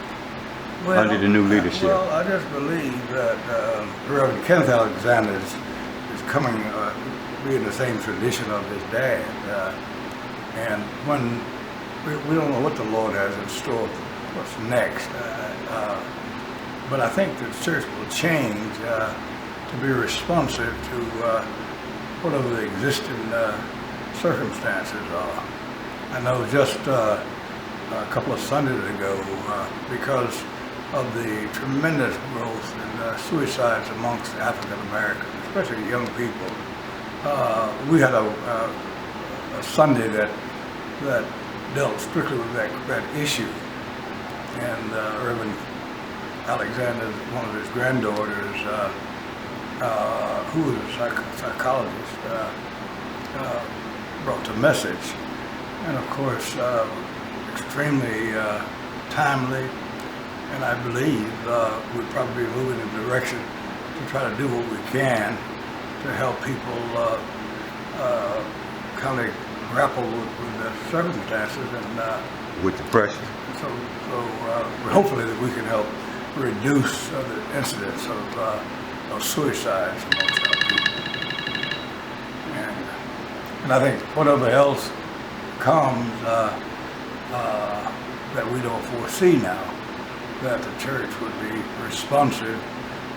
under the new leadership? Well, I just believe that Reverend Kenneth Alexander is coming, be in the same tradition of his dad. And when we don't know what the Lord has in store, what's next. But I think the church will change to be responsive to whatever the existing circumstances are. I know just a couple of Sundays ago, because of the tremendous growth in suicides amongst African Americans, especially young people, we had a Sunday that dealt strictly with that issue. And Reverend Alexander, one of his granddaughters, who was a psychologist, brought the message. And of course, extremely timely. And I believe we're probably moving in a direction to try to do what we can to help people kind of grapple with the circumstances and with depression. So hopefully that we can help reduce the incidence of suicides amongst our people. And I think whatever else comes that we don't foresee now, that the church would be responsive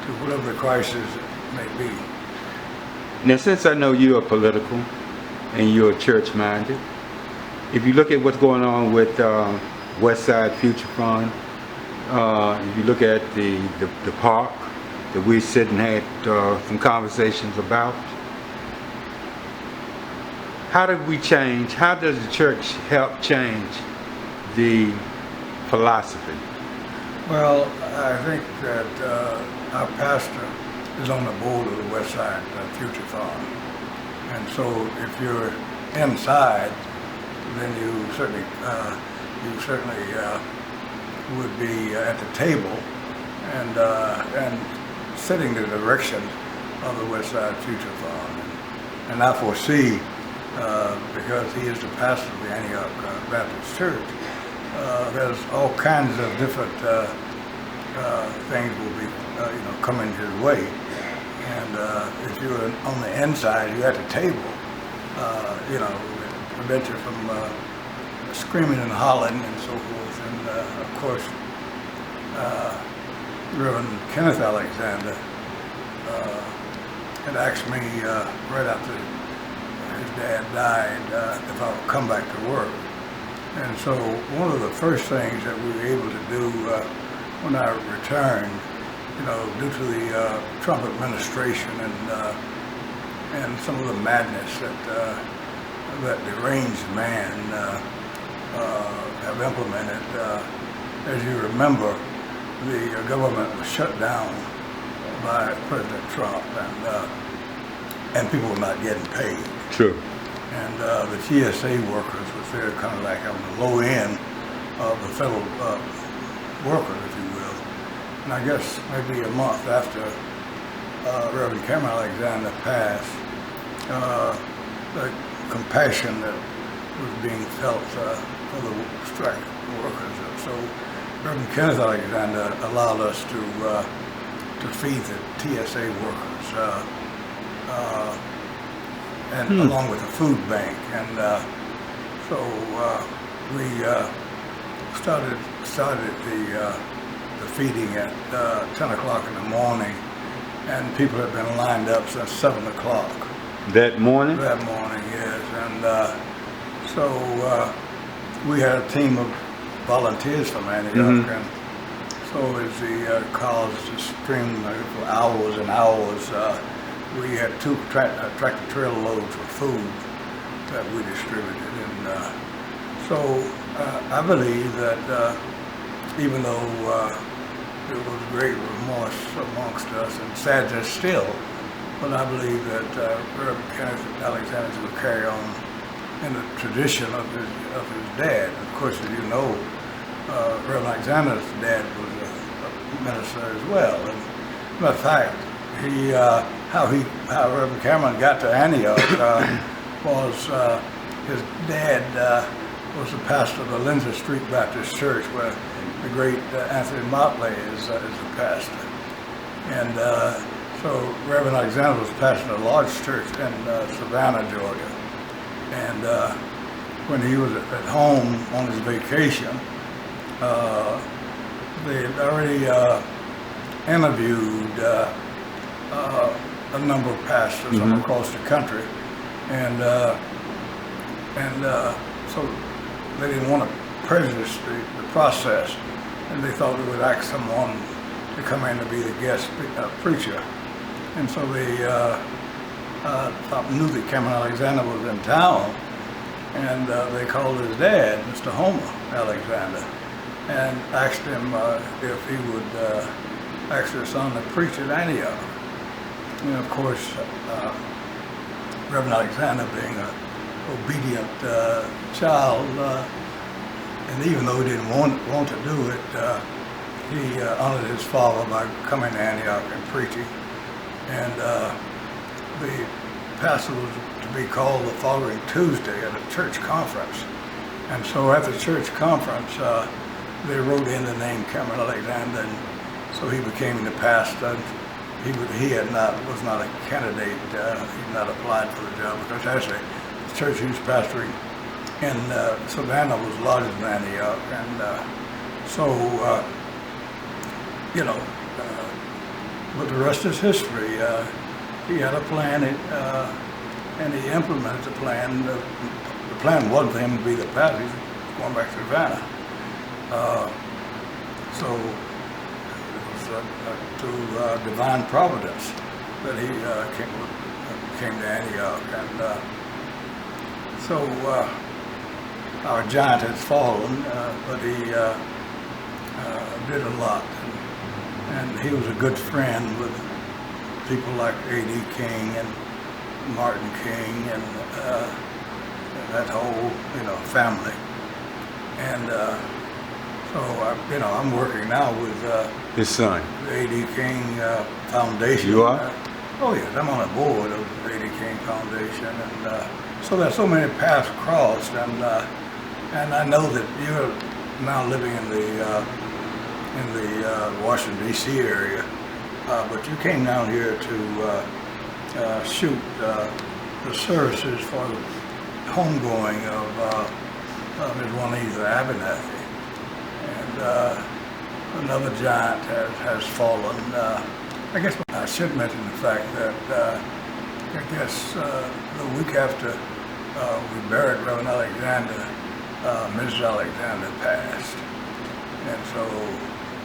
to whatever the crisis may be. Now, since I know you are political and you're church-minded, if you look at what's going on with West Side Future Fund, if you look at the park that we sit and had some conversations about, how did we change? How does the church help change the philosophy? Well, I think that our pastor is on the board of the West Side Future Fund, and so if you're inside, then you certainly would be at the table and setting the direction of the West Side Future Fund. And I foresee, because he is the pastor of the Antioch Baptist Church, there's all kinds of different things will be coming his way. And if you're on the inside, you're at the table, prevent you from screaming and hollering and so forth. And of course, Reverend Kenneth Alexander had asked me right after his dad died if I would come back to work. And so one of the first things that we were able to do when I returned, due to the Trump administration and some of the madness that deranged man have implemented. As you remember, the government was shut down by President Trump, and people were not getting paid. True. And the TSA workers was there kind of like on the low end of the federal workers, if you will. And I guess maybe a month after Reverend Cameron Alexander passed, the compassion that was being felt for the strike workers. So Reverend Kenneth Alexander allowed us to feed the TSA workers, and along with the food bank. And so we started the feeding at 10 o'clock in the morning, and people have been lined up since 7 o'clock. That morning? That morning, yes. And so we had a team of volunteers from Antioch, and so as the cars just streamed for hours and hours, we had 2 tractor trailer loads of food that we distributed. And so I believe that even though there was great remorse amongst us and sadness still, but I believe that Reverend Kenneth Alexander will carry on in the tradition of his dad. Of course, as you know, Reverend Alexander's dad was a minister as well. And matter of fact, how Reverend Cameron got to Antioch was his dad was the pastor of the Lindsay Street Baptist Church, where the great Anthony Motley is the pastor. And so Reverend Alexander was pastoring a large church in Savannah, Georgia. And when he was at home on his vacation, they had already interviewed a number of pastors from across the country, and so they didn't want to prejudice the process, and they thought they would ask someone to come in to be the guest preacher. And so they knew that Cameron Alexander was in town, and they called his dad, Mr. Homer Alexander, and asked him if he would ask their son to preach at Antioch. And of course, Reverend Alexander, being an obedient child, and even though he didn't want to do it, he honored his father by coming to Antioch and preaching. And the pastor was to be called the following Tuesday at a church conference. And so at the church conference, they wrote in the name Cameron Alexander, and so he became the pastor. He was not a candidate. He had not applied for the job, because actually the church he was pastoring in Savannah was larger than Antioch, and so but the rest is history. He had a plan, and he implemented the plan. The plan wasn't for him to be the pastor. He was going back to Savannah. So it was through divine providence that he came to Antioch, and so our giant has fallen, but he did a lot, and he was a good friend with people like A.D. King and Martin King and that whole family. And so I'm working now with his son, the A.D. King Foundation. You are? Oh yes, I'm on a board of the A.D. King Foundation, and so there's so many paths crossed, and I know that you're now living in the Washington D.C. area, but you came down here to shoot the services for the homegoing of Ms. Juanita Abernathy, and another giant has fallen. I guess I should mention the fact that I guess the week after we buried Reverend Alexander, Mrs. Alexander passed, and so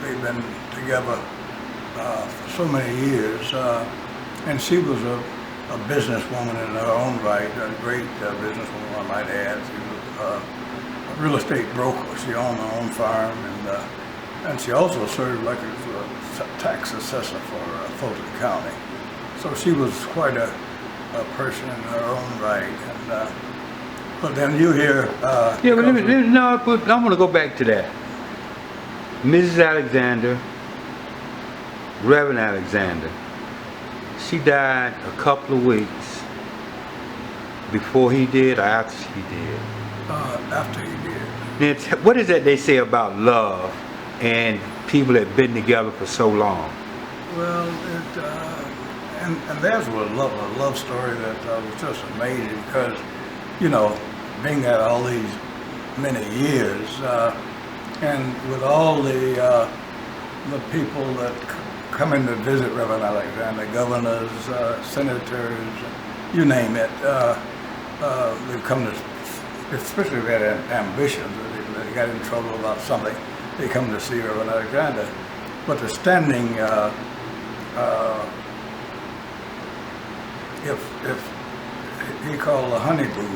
they've been together for so many years, and she was a businesswoman in her own right, a great businesswoman, I might add. She was a real estate broker. She owned her own farm, and she also served like a tax assessor for Fulton County. So she was quite a person in her own right. And but then you hear. Yeah, but I'm going to go back to that. Mrs. Alexander, Reverend Alexander, she died a couple of weeks before he did or after she did? After he did. Now, what is that they say about love and people that have been together for so long? Well, and there's a love story that was just amazing, because, being there all these many years, and with all the people that come in to visit Reverend Alexander, governors, senators, you name it, they've come to, especially if they had ambitions, they got in trouble about something, they come to see Reverend Alexander. But the standing, if he called a honey boo,